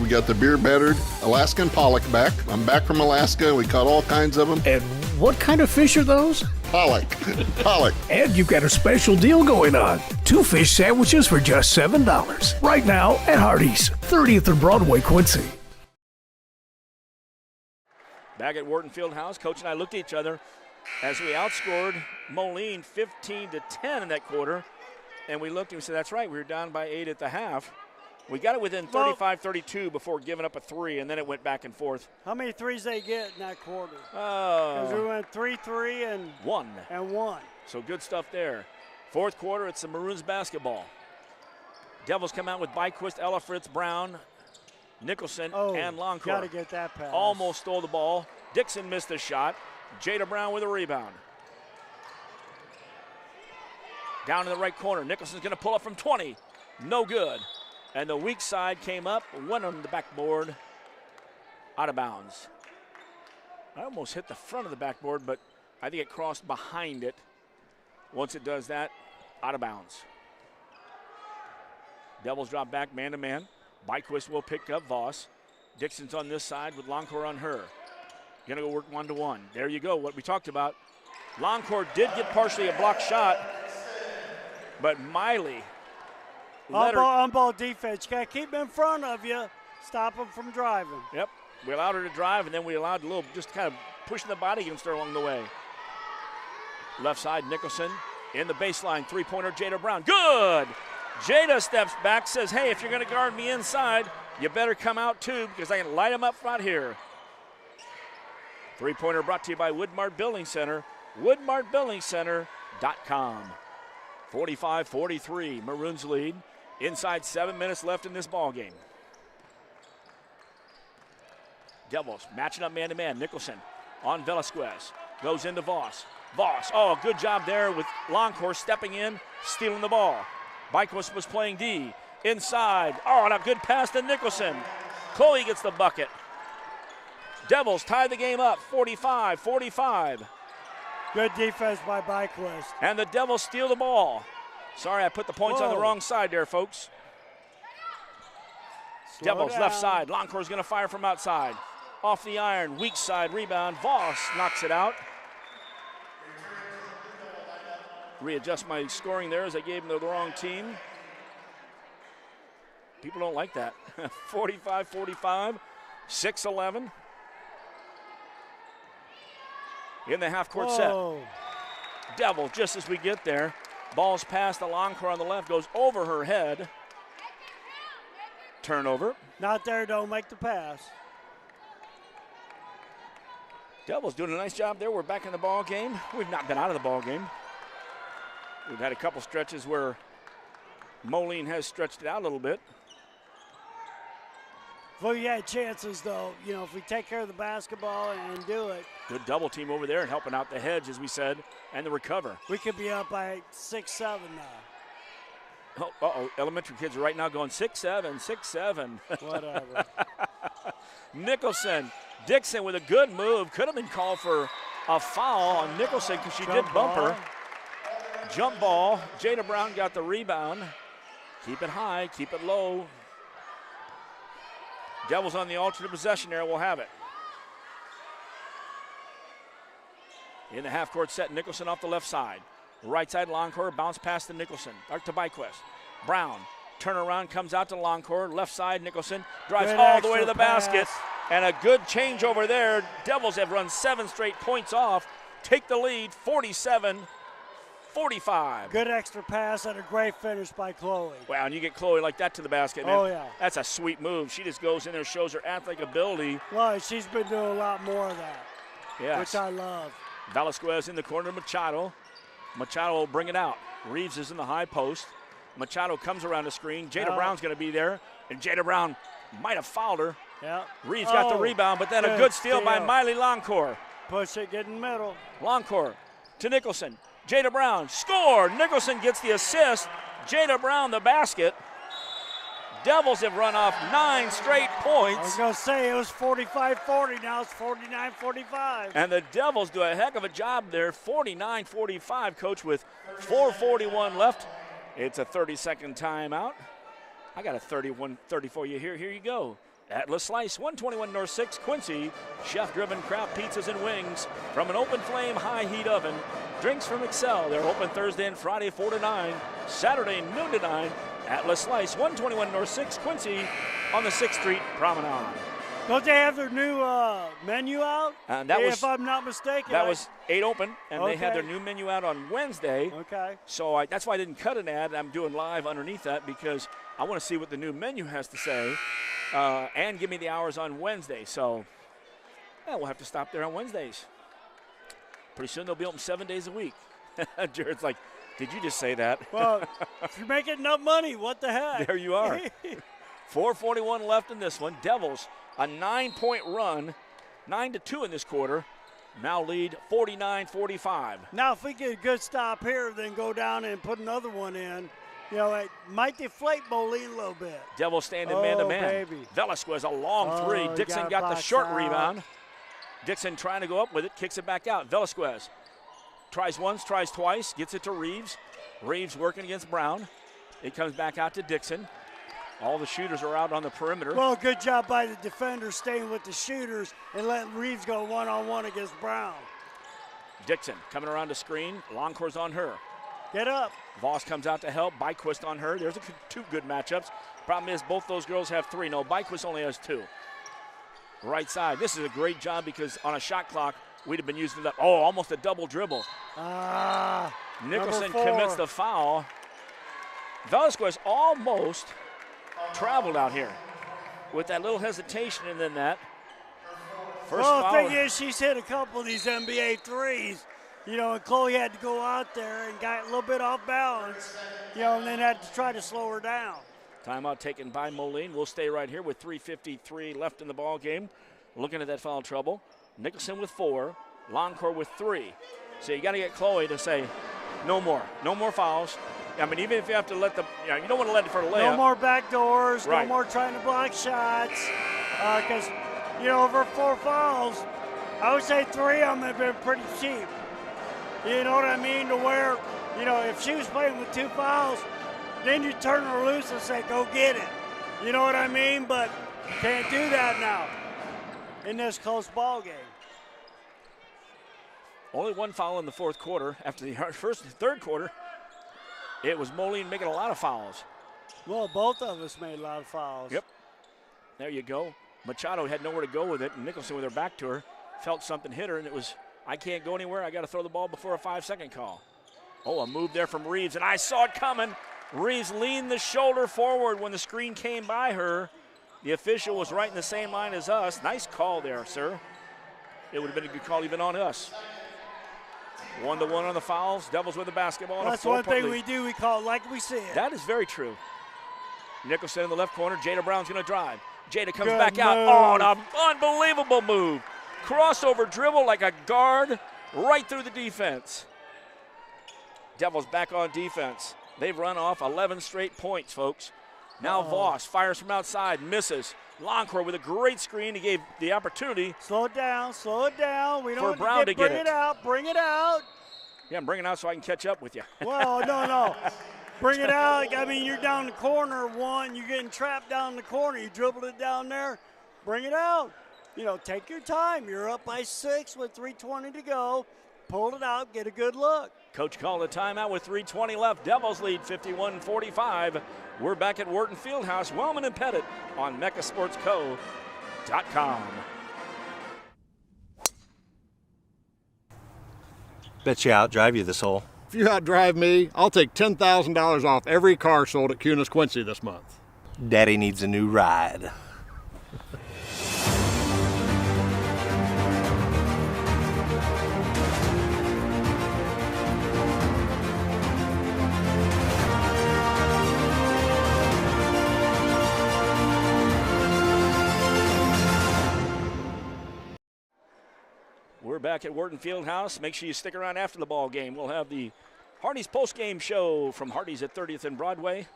We got the beer-battered Alaskan pollock back. I'm back from Alaska. We caught all kinds of them. And what kind of fish are those? Pollock. Pollock. And you've got a special deal going on. 2 fish sandwiches for just $7. Right now at Hardee's, 30th and Broadway, Quincy. Back at Wharton Fieldhouse, Coach and I looked at each other as we outscored Moline 15-10 in that quarter. And we looked and we said, that's right, we were down by 8 at the half. We got it within 35-32 before giving up a 3, and then it went back and forth. How many threes they get in that quarter? Oh. Because we went 3-3 and 1. And 1. So good stuff there. Fourth quarter, it's the Maroons basketball. Devils come out with Byquist, Ella Fritz, Brown, Nicholson, and Longcore. Got to get that pass. Almost stole the ball. Dixon missed the shot. Jada Brown with a rebound. Down in the right corner. Nicholson's going to pull up from 20. No good. And the weak side came up, went on the backboard, out of bounds. I almost hit the front of the backboard, but I think it crossed behind it. Once it does that, out of bounds. Devils drop back man-to-man. Byquist will pick up Voss. Dixon's on this side with Longcore on her. Going to go work one-to-one. There you go, what we talked about. Longcore did get partially a blocked shot, but Miley on ball defense. You got to keep them in front of you. Stop them from driving. Yep. We allowed her to drive, and then we allowed a little, just kind of pushing the body against her along the way. Left side, Nicholson in the baseline. Three-pointer, Jada Brown. Good! Jada steps back, says, hey, if you're going to guard me inside, you better come out too, because I can light them up front here. Three-pointer brought to you by Woodmart Building Center. WoodmartBuildingCenter.com. 45-43, Maroons lead. Inside 7 minutes left in this ball game. Devils matching up man-to-man. Nicholson on Velasquez. Goes into Voss. Voss, oh, good job there with Longcore stepping in, stealing the ball. Byquist was playing D. Inside, oh, and a good pass to Nicholson. Chloe gets the bucket. Devils tie the game up, 45-45. Good defense by Byquist. And the Devils steal the ball. Sorry, I put the points on the wrong side there, folks. Devils down. left side. Loncore's going to fire from outside. Off the iron, weak side rebound. Voss knocks it out. Readjust my scoring there as I gave him the wrong team. People don't like that. 45-45, 6-11. In the half-court set. Devils, just as we get there, ball's past the Loncore on the left, goes over her head. Turnover. Not there, don't make the pass. Devils doing a nice job there. We're back in the ball game. We've not been out of the ball game. We've had a couple stretches where Moline has stretched it out a little bit. If we had chances, though, if we take care of the basketball and do it. Good double team over there and helping out the hedge, as we said, and the recover. We could be up by 6-7 now. Oh, elementary kids are right now going 6-7, 6-7. Whatever. Nicholson. Dixon with a good move. Could have been called for a foul on Nicholson because she did bump her. Jump ball. Jada Brown got the rebound. Keep it high, keep it low. Devils on the alternate possession there will have it. In the half-court set, Nicholson off the left side. Right side, Loncore, bounce pass to Nicholson. Back to Byquist. Brown, turnaround, comes out to Loncore. Left side, Nicholson drives good all the way to the pass. basket. And a good change over there. Devils have run 7 straight points off. Take the lead, 47-45. Good extra pass and a great finish by Chloe. Wow, and you get Chloe like that to the basket, man. Oh, yeah. That's a sweet move. She just goes in there, shows her athletic ability. Well, she's been doing a lot more of that, Yes. which I love. Velasquez in the corner, Machado. Machado will bring it out. Reeves is in the high post. Machado comes around the screen. Jada Brown's going to be there, and Jada Brown might have fouled her. Yeah. Reeves got the rebound, but then a good steal by Miley Loncore. Push it, get in the middle. Loncore to Nicholson. Jada Brown, score! Nicholson gets the assist. Jada Brown the basket. Devils have run off 9 straight points. I was going to say it was 45-40, now it's 49-45. And the Devils do a heck of a job there, 49-45, Coach, with 4:41 left. It's a 30-second timeout. I got a 31-30 for you here. Here you go. Atlas Slice, 121 North 6, Quincy. Chef-driven craft pizzas and wings from an open flame high heat oven. Drinks from Excel. They're open Thursday and Friday 4 to 9, Saturday noon to 9. Atlas Slice, 121 North 6, Quincy on the 6th Street Promenade. Don't they have their new menu out? And that if I'm not mistaken. That was 8 open, and they had their new menu out on Wednesday. Okay. So that's why I didn't cut an ad. I'm doing live underneath that because I want to see what the new menu has to say and give me the hours on Wednesday. So we'll have to stop there on Wednesdays. Pretty soon they'll be open 7 days a week. Jared's like, did you just say that? Well, if you're making enough money, what the heck? There you are. 4:41 left in this one. Devils, a 9-point run, 9-2 in this quarter. Now lead 49-45. Now, if we get a good stop here, then go down and put another one in, it might deflate Moline a little bit. Devils standing man-to-man. Baby. Velasquez, a long three. Dixon got the short rebound. Dixon trying to go up with it, kicks it back out. Velasquez tries once, tries twice, gets it to Reeves. Reeves working against Brown. It comes back out to Dixon. All the shooters are out on the perimeter. Well, good job by the defenders staying with the shooters and letting Reeves go one-on-one against Brown. Dixon coming around the screen. Loncore's on her. Get up. Voss comes out to help. Byquist on her. There's 2 good matchups. Problem is both those girls have 3. No, Byquist only has 2. Right side. This is a great job because on a shot clock, we'd have been using it up. Oh, almost a double dribble. Nicholson commits the foul. Velasquez almost traveled out here with that little hesitation and then that. First foul. The thing is, she's hit a couple of these NBA threes, and Chloe had to go out there and got a little bit off balance, and then had to try to slow her down. Timeout taken by Moline. We'll stay right here with 3:53 left in the ball game. Looking at that foul trouble. Nicholson with 4, Loncore with 3. So you got to get Chloe to say, no more fouls. I mean, even if you have to let you don't want to let it for a layup. No more back doors, right. No more trying to block shots. Because, over 4 fouls, I would say 3 of them have been pretty cheap. You know what I mean? To where, if she was playing with 2 fouls, then you turn her loose and say, go get it. You know what I mean? But can't do that now in this close ball game. Only one foul in the fourth quarter. After the third quarter, it was Moline making a lot of fouls. Well, both of us made a lot of fouls. Yep. There you go. Machado had nowhere to go with it, and Nicholson with her back to her felt something hit her, and it was, I can't go anywhere. I got to throw the ball before a 5-second call. Oh, a move there from Reeves, and I saw it coming. Reeves leaned the shoulder forward when the screen came by her. The official was right in the same line as us. Nice call there, sir. It would have been a good call even on us. 1-1 on the fouls. Devils with the basketball. That's one thing we do. We call it like we see it. That is very true. Nicholson in the left corner. Jada Brown's going to drive. Jada comes Good back move. out. Oh, an unbelievable move. Crossover dribble like a guard right through the defense. Devils back on defense. They've run off 11 straight points, folks. Now Voss fires from outside, misses. Loncourt with a great screen. He gave the opportunity. Slow it down, slow it down. We don't for Brown to get bring it out, bring it out. Yeah, I'm bringing it out so I can catch up with you. Well, no. Bring it out. I mean, you're down the corner one. You're getting trapped down the corner. You dribbled it down there. Bring it out. Take your time. You're up by 6 with 3:20 to go. Pull it out. Get a good look. Coach called a timeout with 3:20 left. Devils lead 51-45. We're back at Wharton Fieldhouse, Wellman and Pettit on MeccaSportsCo.com. Bet you outdrive you this hole. If you outdrive me, I'll take $10,000 off every car sold at QHS Quincy this month. Daddy needs a new ride. We're back at Wharton Fieldhouse. Make sure you stick around after the ball game. We'll have the Hardee's post-game show from Hardee's at 30th and Broadway.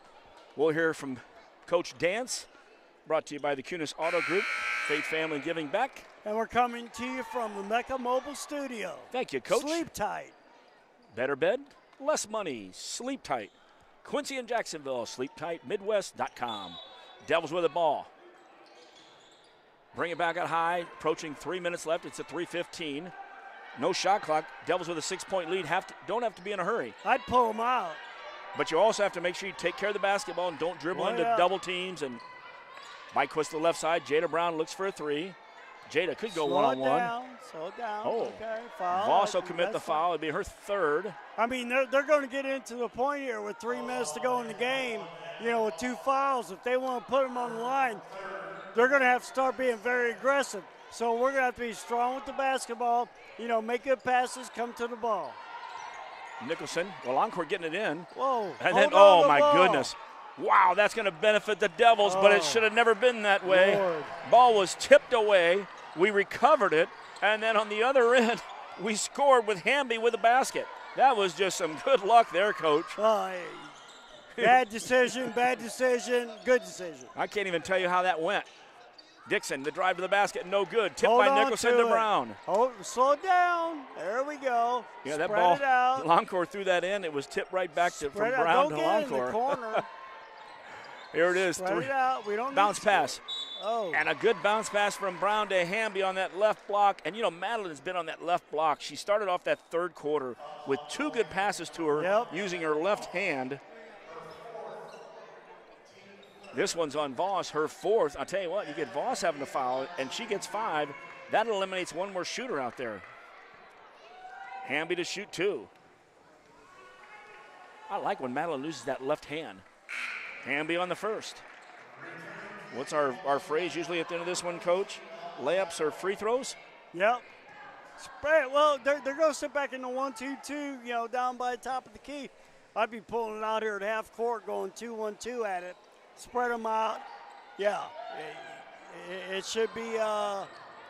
We'll hear from Coach Dance, brought to you by the Kunis Auto Group, Faith Family Giving Back. And we're coming to you from the Mecca Mobile Studio. Thank you, Coach. Sleep tight. Better bed, less money. Sleep tight. Quincy and Jacksonville, sleeptightmidwest.com. Devils with the ball. Bring it back out high, approaching 3 minutes left. It's at 3:15. No shot clock. Devils with a 6-point lead. Don't have to be in a hurry. I'd pull them out. But you also have to make sure you take care of the basketball and don't dribble into double teams. And Byquist to the left side. Jada Brown looks for a three. Jada could go one-on-one. Slow it down. Oh, okay, foul. Voss will commit the foul. It'd be her third. I mean, they're going to get into the point here with 3 minutes to go in the game, with 2 fouls. If they want to put them on the line, they're going to have to start being very aggressive. So we're going to have to be strong with the basketball, make good passes, come to the ball. Nicholson, Encore getting it in. Whoa. And then, oh my goodness. Wow, that's going to benefit the Devils, but it should have never been that way. Lord. Ball was tipped away. We recovered it, and then on the other end, we scored with Hamby with a basket. That was just some good luck there, Coach. Bad decision, good decision. I can't even tell you how that went. Dixon, the drive to the basket, no good. Tipped by Nicholson to Brown. Oh, slow it down. There we go. Yeah, that Spread ball, it out. Loncourt threw that in. It was tipped right back from Brown to Loncourt. Loncourt. In the corner. Here it is. Spread it out. We don't bounce pass. Oh. And a good bounce pass from Brown to Hamby on that left block. And, Madeline's been on that left block. She started off that third quarter with 2 good passes to her using her left hand. This one's on Voss, her 4th. I'll tell you what, you get Voss having a foul, and she gets 5. That eliminates one more shooter out there. Hamby to shoot 2. I like when Madeline loses that left hand. Hamby on the first. What's our phrase usually at the end of this one, Coach? Layups or free throws? Yep. Spread. Well, they're going to sit back in the 1-2-2, down by the top of the key. I'd be pulling it out here at half court, going 2-1-2 at it. Spread them out. Yeah, it should be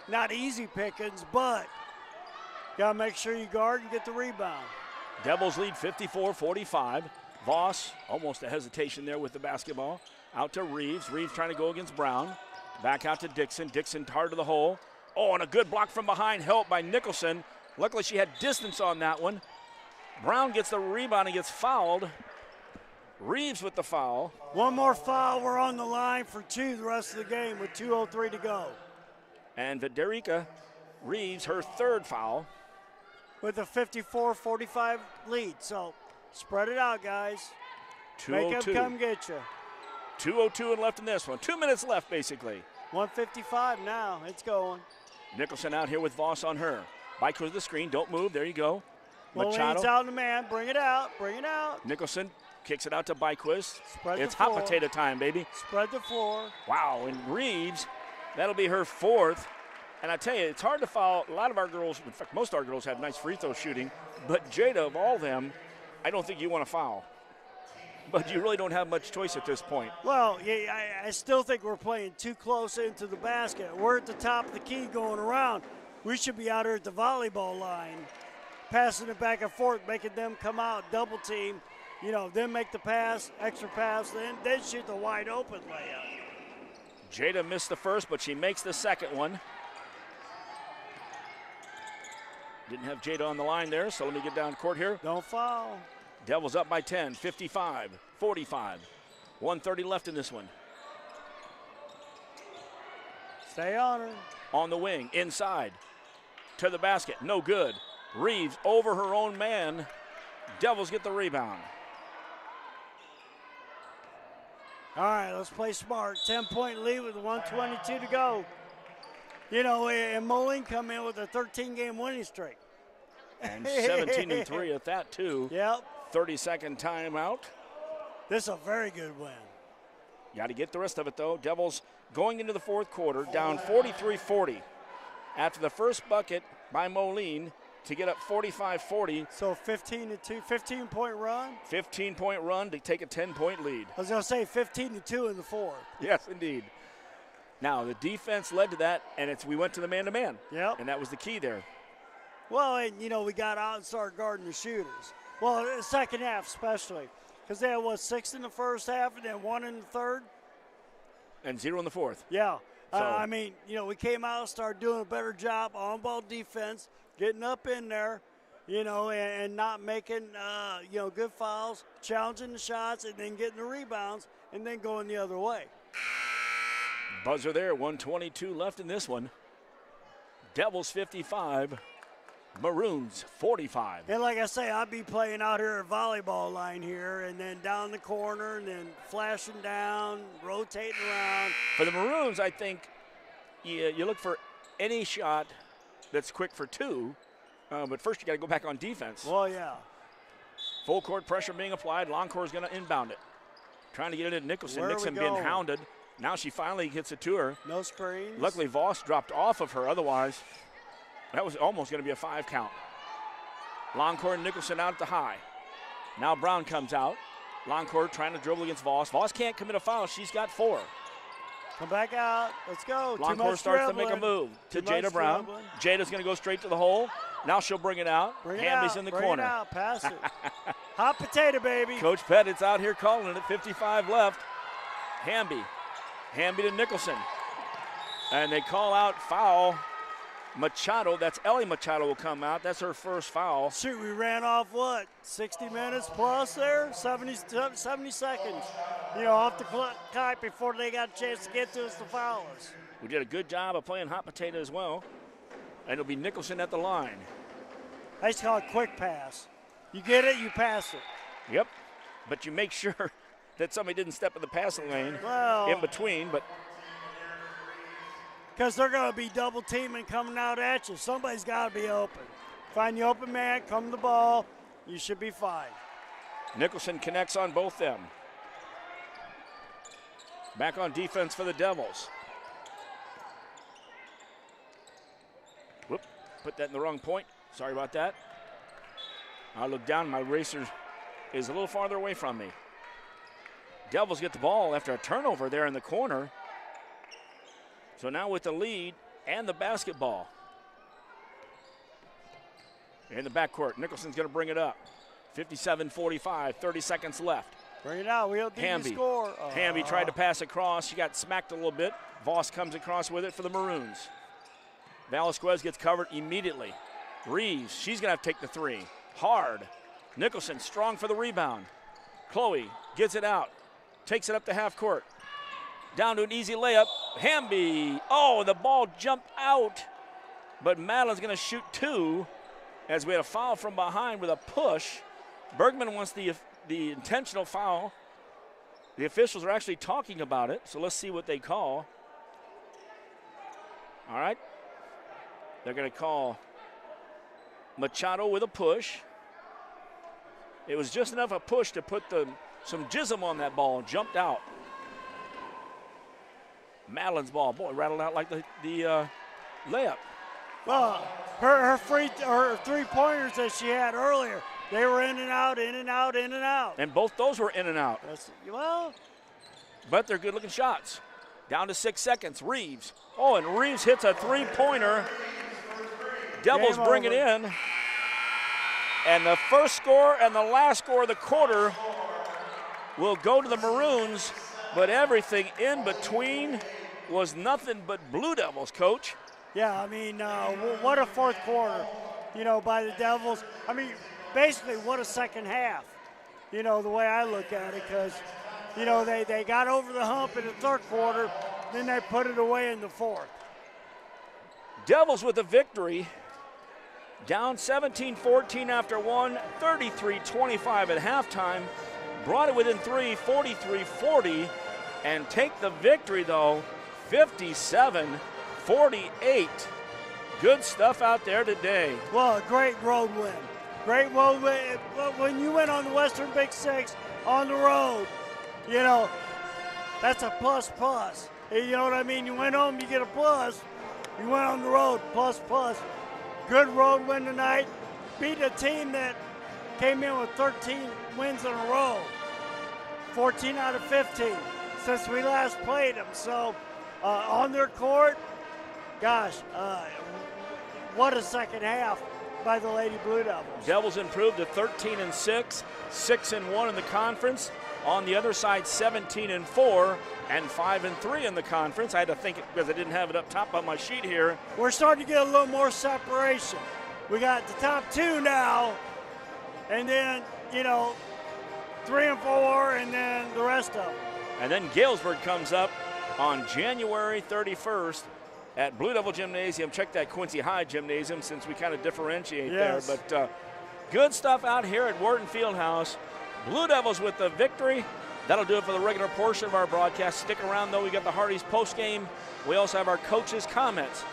not easy pickings, but got to make sure you guard and get the rebound. Devils lead 54-45. Voss, almost a hesitation there with the basketball. Out to Reeves. Reeves trying to go against Brown. Back out to Dixon. Dixon hard to the hole. Oh, and a good block from behind, helped by Nicholson. Luckily, she had distance on that one. Brown gets the rebound and gets fouled. Reeves with the foul. One more foul. We're on the line for 2 the rest of the game with 2:03 to go. And Viderica Reeves, her 3rd foul. With a 54-45 lead. So spread it out, guys. Make them come get you. 2:02 and left in this one. 2 minutes left, basically. 155 now. It's going. Nicholson out here with Voss on her. Bike goes to the screen. Don't move. There you go. Moline's Machado. out in the man. Bring it out. Bring it out. Nicholson kicks it out to Byquist. Spread It's the hot floor. potato time, baby. Spread the floor. Wow, and Reeves, that'll be her 4th. And I tell you, it's hard to foul. A lot of our girls, in fact, most of our girls have nice free throw shooting. But Jada, of all them, I don't think you want to foul. But you really don't have much choice at this point. Well, yeah, I still think we're playing too close into the basket. We're at the top of the key going around. We should be out here at the volleyball line, passing it back and forth, making them come out, double team, then make the pass, extra pass, then shoot the wide open layup. Jada missed the first, but she makes the second one. Didn't have Jada on the line there, so let me get down court here. Don't foul. Devils up by 10, 55-45. 1:30 left in this one. Stay on her. On the wing, inside, to the basket, no good. Reeves over her own man. Devils get the rebound. All right, let's play smart. 10-point lead with 1:22 to go. And Moline come in with a 13-game winning streak. And 17-3 at that, too. Yep. 30-second timeout. This is a very good win. Got to get the rest of it, though. Devils going into the 4th quarter, down 43-40. After the first bucket by Moline to get up 45-40. So 15-2, 15-point run? 15-point run to take a 10-point lead. I was going to say 15-2 in the 4th. Yes, indeed. Now, the defense led to that, and we went to the man-to-man. Yep. And that was the key there. Well, and, we got out and started guarding the shooters. Well, the second half especially. Because they had, 6 in the first half and then 1 in the third? And 0 in the 4th. Yeah. So, we came out and started doing a better job on-ball defense, getting up in there, and not making, good fouls, challenging the shots, and then getting the rebounds, and then going the other way. Buzzer there, 1:22 left in this one. Devils 55, Maroons 45. And like I say, I'd be playing out here at volleyball line here, and then down the corner, and then flashing down, rotating around. For the Maroons, I think you look for any shot that's quick for 2, but first you got to go back on defense. Well, yeah. Full court pressure being applied. Longcore is going to inbound it. Trying to get it in Nicholson. Nixon being hounded. Now she finally gets it to her. No screens. Luckily, Voss dropped off of her. Otherwise, that was almost going to be a 5 count. Longcore and Nicholson out at the high. Now Brown comes out. Longcore trying to dribble against Voss. Voss can't commit a foul. She's got 4. Come back out. Let's go. Longcore starts to make a move to Jada Brown. Jada's going to go straight to the hole. Now she'll bring it out. Hamby's in the corner. Bring it out. Pass it. Hot potato, baby. Coach Pettit's out here calling it. 55 left. Hamby to Nicholson. And they call out foul. Machado, that's Ellie Machado will come out. That's her first foul. Shoot, we ran off 60 minutes plus there? 70 seconds. Off the clock before they got a chance to get to us to foul us. We did a good job of playing hot potato as well. And it'll be Nicholson at the line. I used to call it quick pass. You get it, you pass it. Yep, but you make sure that somebody didn't step in the passing lane in between, but because they're going to be double teaming coming out at you. Somebody's got to be open. Find the open man, come to the ball, you should be fine. Nicholson connects on both them. Back on defense for the Devils. Whoop, put that in the wrong point. Sorry about that. I look down, my racer is a little farther away from me. Devils get the ball after a turnover there in the corner. So now with the lead and the basketball. In the backcourt, Nicholson's going to bring it up. 57-45, 30 seconds left. Bring it out, we don't need to score. Hamby tried to pass across. She got smacked a little bit. Voss comes across with it for the Maroons. Velasquez gets covered immediately. Reeves, she's going to have to take the 3. Hard. Nicholson strong for the rebound. Chloe gets it out, takes it up to half court. Down to an easy layup. Hamby. Oh, the ball jumped out. But Madeline's going to shoot two as we had a foul from behind with a push. Bergman wants the intentional foul. The officials are actually talking about it, so let's see what they call. All right. They're going to call Machado with a push. It was just enough a push to put some jism on that ball and jumped out. Madeline's ball, boy, rattled out like the layup. Well, her three-pointers that she had earlier, they were in and out, in and out, in and out. And both those were in and out. But they're good-looking shots. Down to 6 seconds. Reeves. Oh, and Reeves hits a three-pointer. Devils bring it in. And the first score and the last score of the quarter will go to the Maroons, but everything in between was nothing but Blue Devils, Coach. Yeah, I mean, what a fourth quarter, by the Devils. I mean, basically, what a second half, the way I look at it, because, they got over the hump in the third quarter, then they put it away in the fourth. Devils with a victory, down 17-14 after one, 33-25 at halftime, brought it within three, 43-40, and take the victory, though, 57-48. Good stuff out there today. Well, a great road win. Great road win. When you went on the Western Big Six on the road, that's a plus. You know what I mean? You went home, you get a plus. You went on the road, plus. Good road win tonight. Beat a team that came in with 13 wins in a row. 14 out of 15 since we last played them. So on their court, gosh, what a second half by the Lady Blue Devils. Devils improved to 13-6, 6-1 in the conference. On the other side, 17-4 and 5-3 in the conference. I had to think it because I didn't have it up top on my sheet here. We're starting to get a little more separation. We got the top two now, and then 3 and 4, and then the rest of them. And then Galesburg comes up on January 31st at Blue Devil Gymnasium. Check that Quincy High Gymnasium since we kind of differentiate there. But good stuff out here at Wharton Fieldhouse. Blue Devils with the victory. That'll do it for the regular portion of our broadcast. Stick around, though. We got the Hardy's postgame. We also have our coaches' comments.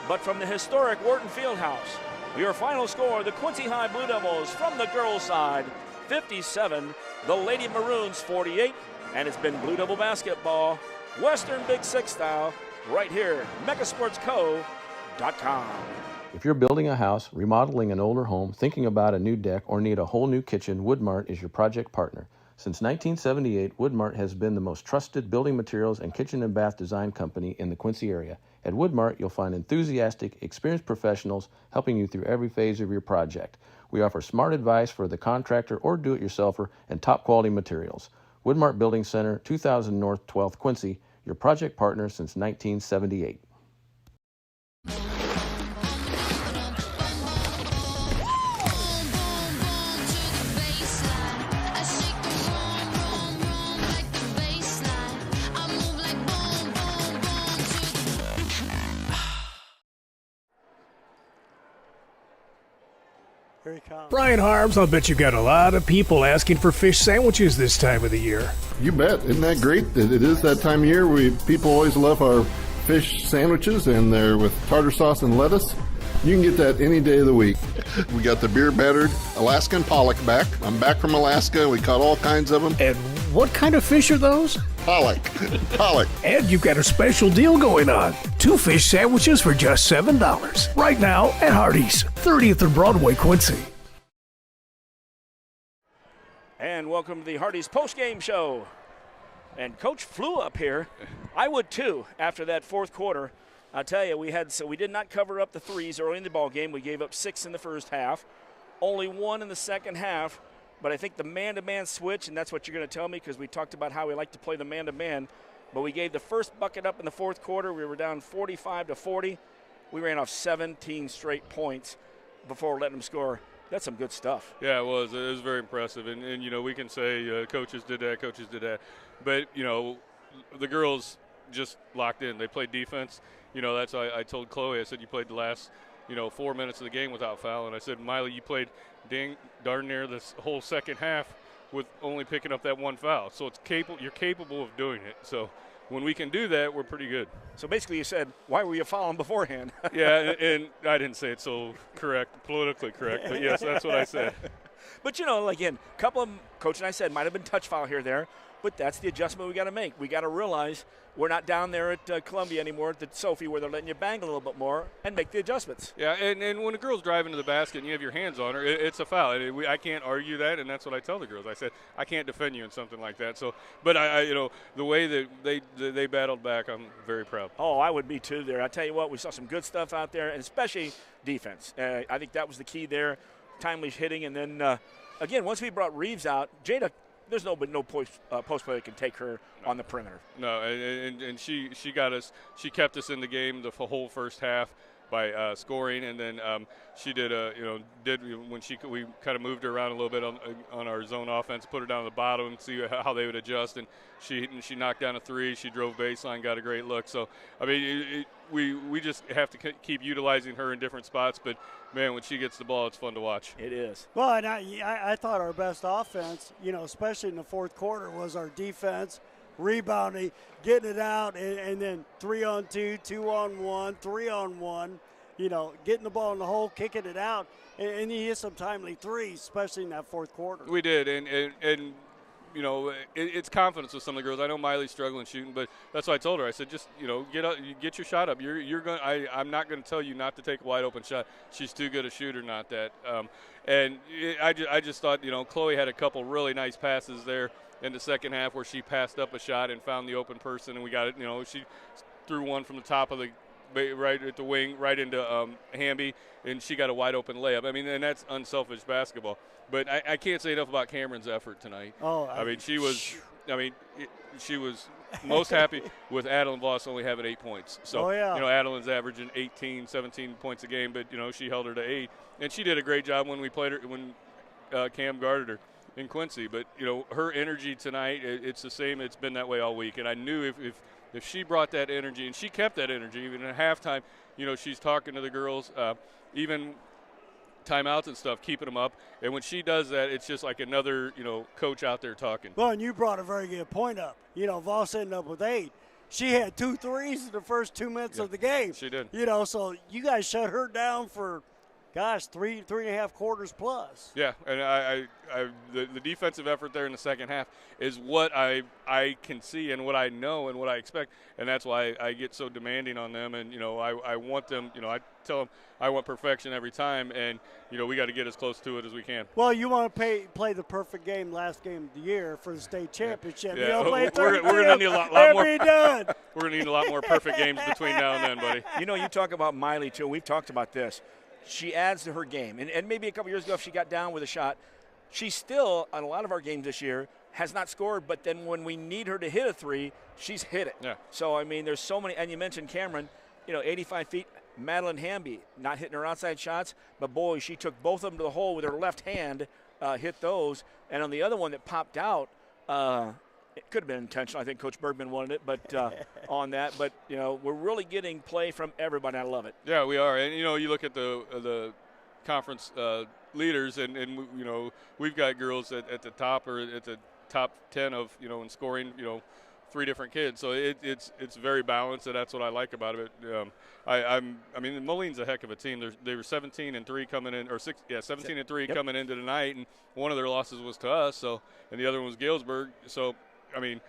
But from the historic Wharton Fieldhouse, your final score, the Quincy High Blue Devils from the girls' side, 57, the Lady Maroons 48, and it's been Blue Devil basketball, Western Big Six style, right here, megasportsco.com. If you're building a house, remodeling an older home, thinking about a new deck, or need a whole new kitchen, Woodmart is your project partner. Since 1978, Woodmart has been the most trusted building materials and kitchen and bath design company in the Quincy area. At Woodmart, you'll find enthusiastic, experienced professionals helping you through every phase of your project. We offer smart advice for the contractor or do-it-yourselfer and top-quality materials. Woodmart Building Center, 2000 North 12th Quincy, your project partner since 1978. Here he comes. Brian Harms, I'll bet you got a lot of people asking for fish sandwiches this time of the year. You bet. Isn't that great? It is that time of year. People always love our fish sandwiches, and they're with tartar sauce and lettuce. You can get that any day of the week. We got the beer-battered Alaskan pollock back. I'm back from Alaska. We caught all kinds of them. And what kind of fish are those? Pollock. Pollock. And you've got a special deal going on. 2 fish sandwiches for just $7. Right now at Hardee's, 30th and Broadway, Quincy. And welcome to the Hardee's postgame show. And Coach flew up here. I would too after that fourth quarter. I'll tell you, we did not cover up the threes early in the ball game. We gave up 6 in the first half, only 1 in the second half. But I think the man-to-man switch, and that's what you're going to tell me because we talked about how we like to play the man-to-man. But we gave the first bucket up in the fourth quarter. We were down 45-40. We ran off 17 straight points before letting them score That's some good stuff. Yeah, it was. It was very impressive. And you know, we can say coaches did that. But, you know, the girls just locked in. They played defense. You know, that's I told Chloe, I said, you played the last, 4 minutes of the game without foul. And I said, Miley, you played darn near this whole second half with only picking up that one foul. So you're capable of doing it. So when we can do that, we're pretty good. So basically you said, why were you fouling beforehand? Yeah, and I didn't say it so politically correct, but yes, that's what I said. But, again, a couple of them, Coach and I said, might have been touch foul here or there, but that's the adjustment we got to make. We got to realize we're not down there at Columbia anymore at the Sophie where they're letting you bang a little bit more and make the adjustments. Yeah, and when a girl's driving to the basket and you have your hands on her, it's a foul. I can't argue that, and that's what I tell the girls. I said, I can't defend you in something like that. So, but the way that they battled back, I'm very proud. Oh, I would be too there. I tell you what, we saw some good stuff out there, and especially defense. I think that was the key there, timely hitting, and then again, once we brought Reeves out, Jada. There's no post player that can take her on the perimeter. No, and she got us. She kept us in the game the whole first half by scoring, and then she did when we kind of moved her around a little bit on our zone offense, put her down at the bottom and see how they would adjust, and she knocked down a three. She drove baseline, got a great look. So I mean, we just have to keep utilizing her in different spots, but. Man, when she gets the ball, it's fun to watch. It is. Well, and I thought our best offense, especially in the fourth quarter, was our defense, rebounding, getting it out, and then 3-on-2, 2-on-1, 3-on-1, getting the ball in the hole, kicking it out, and he hit some timely threes, especially in that fourth quarter. We did, and it's confidence with some of the girls. I know Miley's struggling shooting, but that's what I told her. I said, just get your shot up. You're going. I'm not going to tell you not to take a wide open shot. She's too good a shooter, not that. I just thought, Chloe had a couple really nice passes there in the second half where she passed up a shot and found the open person, and we got it. She threw one from the top of the right at the wing, right into Hamby, and she got a wide open layup. I mean, and that's unselfish basketball. But I can't say enough about Cameron's effort tonight. Oh, she was most happy with Adeline Voss only having 8 points. So, Adeline's averaging 18, 17 points a game, but, she held her to 8. And she did a great job when we played her, when Cam guarded her in Quincy. But, her energy tonight, it's the same. It's been that way all week. And I knew if she brought that energy, and she kept that energy, even at halftime, she's talking to the girls, even timeouts and stuff, keeping them up. And when she does that, it's just like another, coach out there talking. Well, and you brought a very good point up. Voss ended up with 8. She had 2 threes in the first 2 minutes of the game. She did. So you guys shut her down for, three and a half quarters plus. Yeah, and the defensive effort there in the second half is what I can see and what I know and what I expect, and that's why I get so demanding on them. And I want them. I tell them I want perfection every time, and we got to get as close to it as we can. Well, you want to play the perfect game, last game of the year for the state championship. Yeah. We're going to need a lot more. Be done. We're going to need a lot more perfect games between now and then, buddy. You talk about Miley too. We've talked about this. She adds to her game. And maybe a couple years ago if she got down with a shot, she still, on a lot of our games this year, has not scored. But then when we need her to hit a three, she's hit it. Yeah. So, I mean, there's so many. And you mentioned Cameron, 85 feet. Madeline Hamby not hitting her outside shots. But, boy, she took both of them to the hole with her left hand, hit those. And on the other one that popped out, it could have been intentional. I think Coach Bergman wanted it, but on that. But, we're really getting play from everybody. I love it. Yeah, we are. And, you look at the conference leaders, and we've got girls at the top or at the top 10 of, in scoring, 3 different kids. So it's very balanced, and that's what I like about it. I mean, Moline's a heck of a team. They were 17-3 coming in, or 17-3 coming into tonight, and one of their losses was to us. So, and the other one was Galesburg. So, I mean,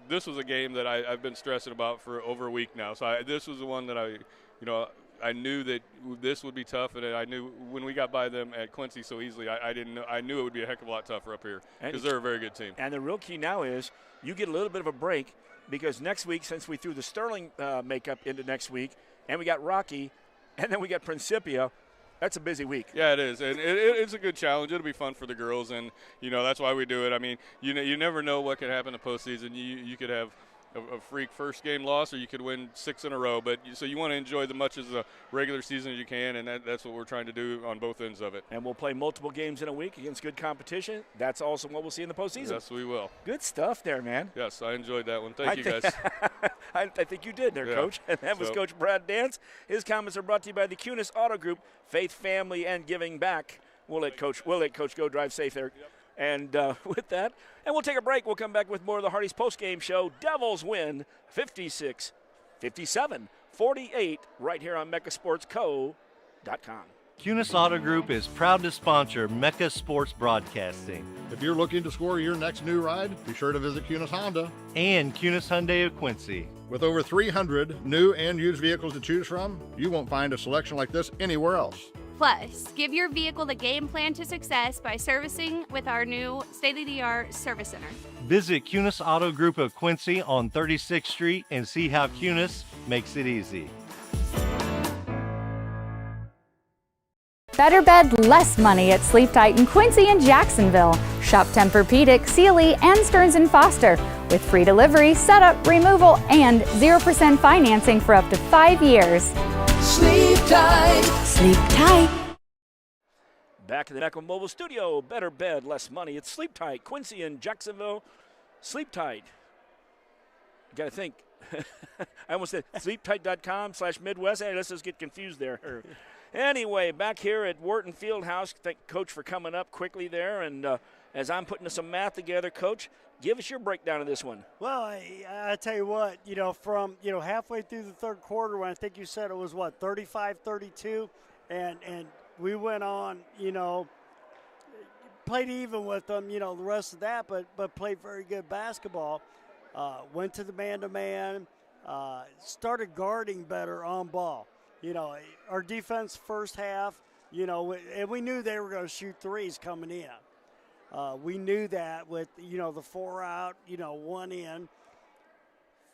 this was a game that I've been stressing about for over a week now. So this was the one that I knew that this would be tough, and I knew when we got by them at Quincy so easily, I knew it would be a heck of a lot tougher up here because they're a very good team. And the real key now is you get a little bit of a break because next week, since we threw the Sterling makeup into next week, and we got Rocky, and then we got Principia, that's a busy week. Yeah, it is, and it's a good challenge. It'll be fun for the girls, and that's why we do it. I mean, you never know what could happen in the postseason. You could have a freak first game loss, or you could win 6 in a row. But so you want to enjoy as much as the regular season as you can, and that's what we're trying to do on both ends of it. And we'll play multiple games in a week against good competition. That's also what we'll see in the postseason. Yes, we will. Good stuff there, man. Yes, I enjoyed that one. Thank you, guys. I think you did there, Coach. And that was Coach Brad Dance. His comments are brought to you by the QHS Auto Group, faith, family, and giving back. We'll let Coach go drive safe there. Yep. And with that, and we'll take a break. We'll come back with more of the Hardy's postgame show. Devils win 56-57-48 right here on MeccaSportsCo.com. QHS Auto Group is proud to sponsor Mecca Sports Broadcasting. If you're looking to score your next new ride, be sure to visit QHS Honda. And QHS Hyundai of Quincy. With over 300 new and used vehicles to choose from, you won't find a selection like this anywhere else. Plus, give your vehicle the game plan to success by servicing with our new state-of-the-art service center. Visit QHS Auto Group of Quincy on 36th Street and see how QHS makes it easy. Better bed, less money at Sleep Tight in Quincy and Jacksonville. Shop Tempur-Pedic, Sealy, and Stearns & Foster with free delivery, setup, removal, and 0% financing for up to 5 years. Sleep tight. Sleep tight. Back in the Mecca Mobile Studio. Better bed, less money. It's Sleep Tight. Quincy and Jacksonville. Sleep Tight. You got to think. I almost said sleeptight.com/Midwest. Hey, let's just get confused there. Anyway, back here at Wharton Fieldhouse, thank Coach for coming up quickly there. And as I'm putting some math together, Coach, give us your breakdown of this one. Well, I tell you what, from halfway through the third quarter, when I think you said it was 35-32, and we went on, played even with them, the rest of that, but played very good basketball. Went to the man-to-man, started guarding better on ball. Our defense first half, and we knew they were going to shoot threes coming in. We knew that with, the 4 out, 1 in.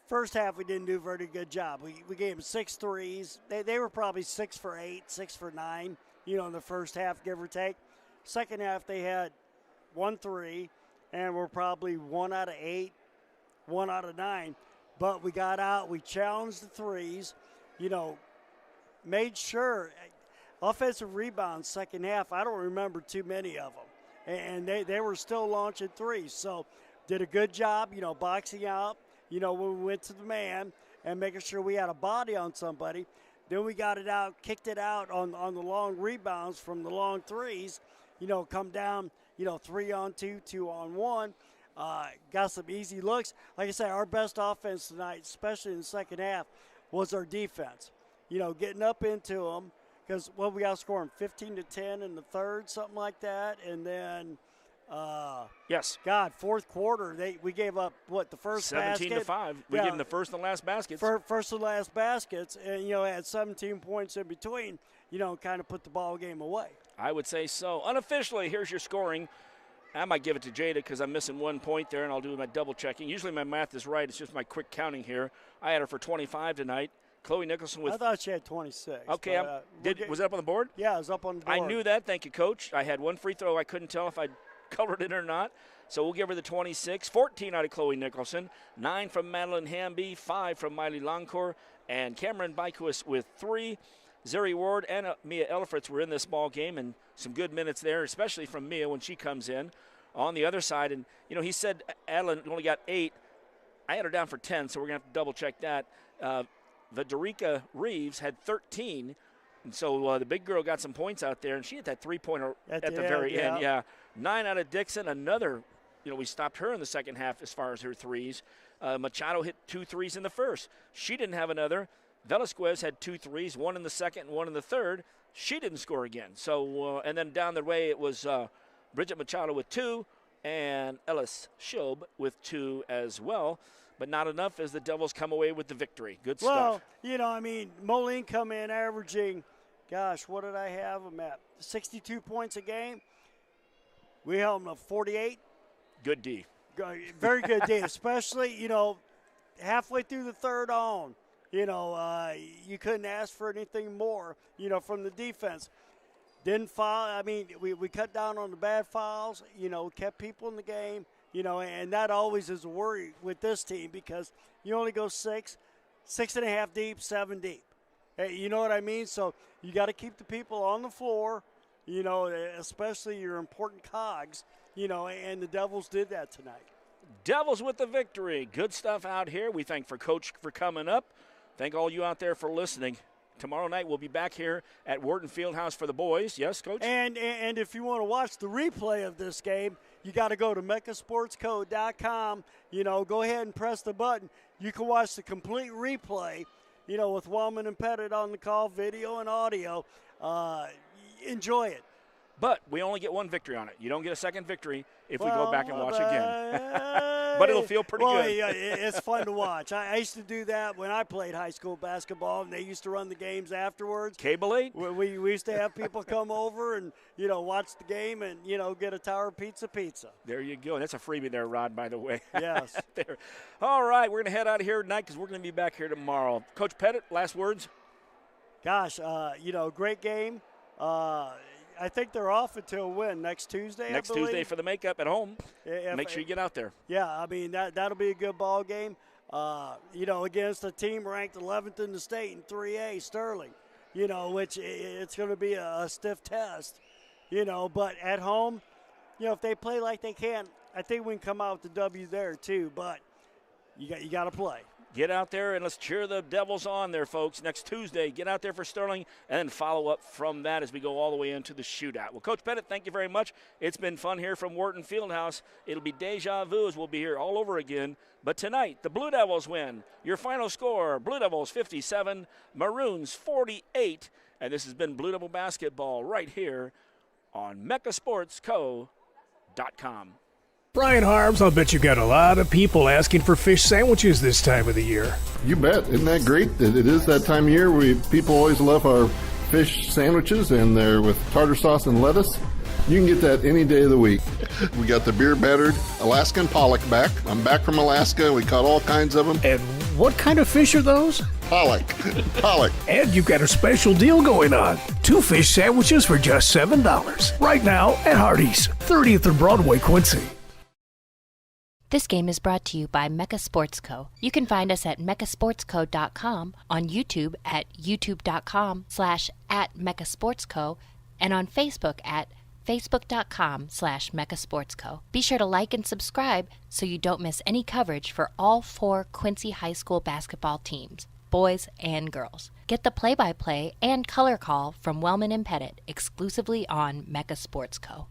First half, we didn't do a very good job. We gave them 6 threes. They were probably 6 for 8, 6 for 9, in the first half, give or take. Second half, they had 1 3, and we're probably 1 out of 8, 1 out of 9. But we got out. We challenged the threes, made sure. Offensive rebounds second half, I don't remember too many of them. And they were still launching threes. So did a good job, boxing out, when we went to the man and making sure we had a body on somebody. Then we got it out, kicked it out on the long rebounds from the long threes, come down, 3-on-2, 2-on-1. Got some easy looks. Like I said, our best offense tonight, especially in the second half, was our defense. Getting up into them. Because we got scoring 15-10 in the third, something like that, and then, yes, fourth quarter we gave up the first 17-5. We gave them the first and last baskets. First and last baskets, and had 17 points in between. Kind of put the ball game away. I would say so. Unofficially, here's your scoring. I might give it to Jada because I'm missing 1 point there, and I'll do my double checking. Usually my math is right. It's just my quick counting here. I had her for 25 tonight. Chloe Nicholson with. I thought she had 26. Okay, was it up on the board? Yeah, it was up on the board. I knew that. Thank you, Coach. I had 1 free throw. I couldn't tell if I colored it or not. So we'll give her the 26. 14 out of Chloe Nicholson. 9 from Madeline Hamby. 5 from Miley Longcore. And Cameron Byquist with 3. Zeri Ward and Mia Elfritz were in this ball game, and some good minutes there, especially from Mia when she comes in. On the other side, and, he said Adeline only got 8. I had her down for 10, so we're going to have to double-check that. Vidarica Reeves had 13, and so the big girl got some points out there, and she hit that three-pointer at the very end. Yeah, 9 out of Dixon. Another, we stopped her in the second half as far as her threes. Machado hit 2 threes in the first. She didn't have another. Velasquez had 2 threes, 1 in the second and 1 in the third. She didn't score again. So, and then down the way it was Bridget Machado with 2 and Ellis Shob with 2 as well. But not enough as the Devils come away with the victory. Good stuff. Well, Moline come in averaging, what did I have them at? 62 points a game. We held them to 48. Good D. Very good D, especially, halfway through the third on. You couldn't ask for anything more, from the defense. Didn't foul. We cut down on the bad fouls, kept people in the game. and that always is a worry with this team because you only go 6.5 deep, 7 deep. Hey, you know what I mean? So you got to keep the people on the floor, especially your important cogs, and the Devils did that tonight. Devils with the victory. Good stuff out here. We thank Coach for coming up. Thank all you out there for listening. Tomorrow night we'll be back here at Wharton Fieldhouse for the boys. Yes, Coach? And if you want to watch the replay of this game, you got to go to meccasportsco.com. Go ahead and press the button. You can watch the complete replay, with Wellman and Pettit on the call, video and audio. Enjoy it. But we only get one victory on it. You don't get a second victory if we go back and watch again. But it'll feel pretty good. Yeah, it's fun to watch. I used to do that when I played high school basketball, and they used to run the games afterwards. Cable 8? We used to have people come over and, watch the game and, get a Tower Pizza. There you go. That's a freebie there, Rod, by the way. Yes. There. All right, we're going to head out of here tonight because we're going to be back here tomorrow. Coach Pettit, last words? Gosh, great game. I think they're off until when? Next Tuesday, Next Tuesday for the makeup at home. Make sure you get out there. Yeah, I mean, that'll be a good ball game. Against a team ranked 11th in the state in 3A, Sterling, which it's going to be a stiff test, But at home, if they play like they can, I think we can come out with the W there too. But you got to play. Get out there and let's cheer the Devils on there, folks. Next Tuesday, get out there for Sterling and then follow up from that as we go all the way into the shootout. Well, Coach Pettit, thank you very much. It's been fun here from Wharton Fieldhouse. It'll be deja vu as we'll be here all over again. But tonight, the Blue Devils win. Your final score, Blue Devils 57, Maroons 48. And this has been Blue Devil Basketball right here on meccasportsco.com. Brian Harms, I'll bet you got a lot of people asking for fish sandwiches this time of the year. You bet. Isn't that great? It is that time of year. People always love our fish sandwiches, and they're with tartar sauce and lettuce. You can get that any day of the week. We got the beer-battered Alaskan pollock back. I'm back from Alaska. We caught all kinds of them. And what kind of fish are those? Pollock. Pollock. And you've got a special deal going on. 2 fish sandwiches for just $7. Right now at Hardee's, 30th and Broadway, Quincy. This game is brought to you by Mecca Sports Co. You can find us at meccasportsco.com, on YouTube at youtube.com/@meccasportsco, and on Facebook at facebook.com/meccasportsco. Be sure to like and subscribe so you don't miss any coverage for all 4 Quincy High School basketball teams, boys and girls. Get the play-by-play and color call from Wellman and Pettit exclusively on Mecca Sports Co.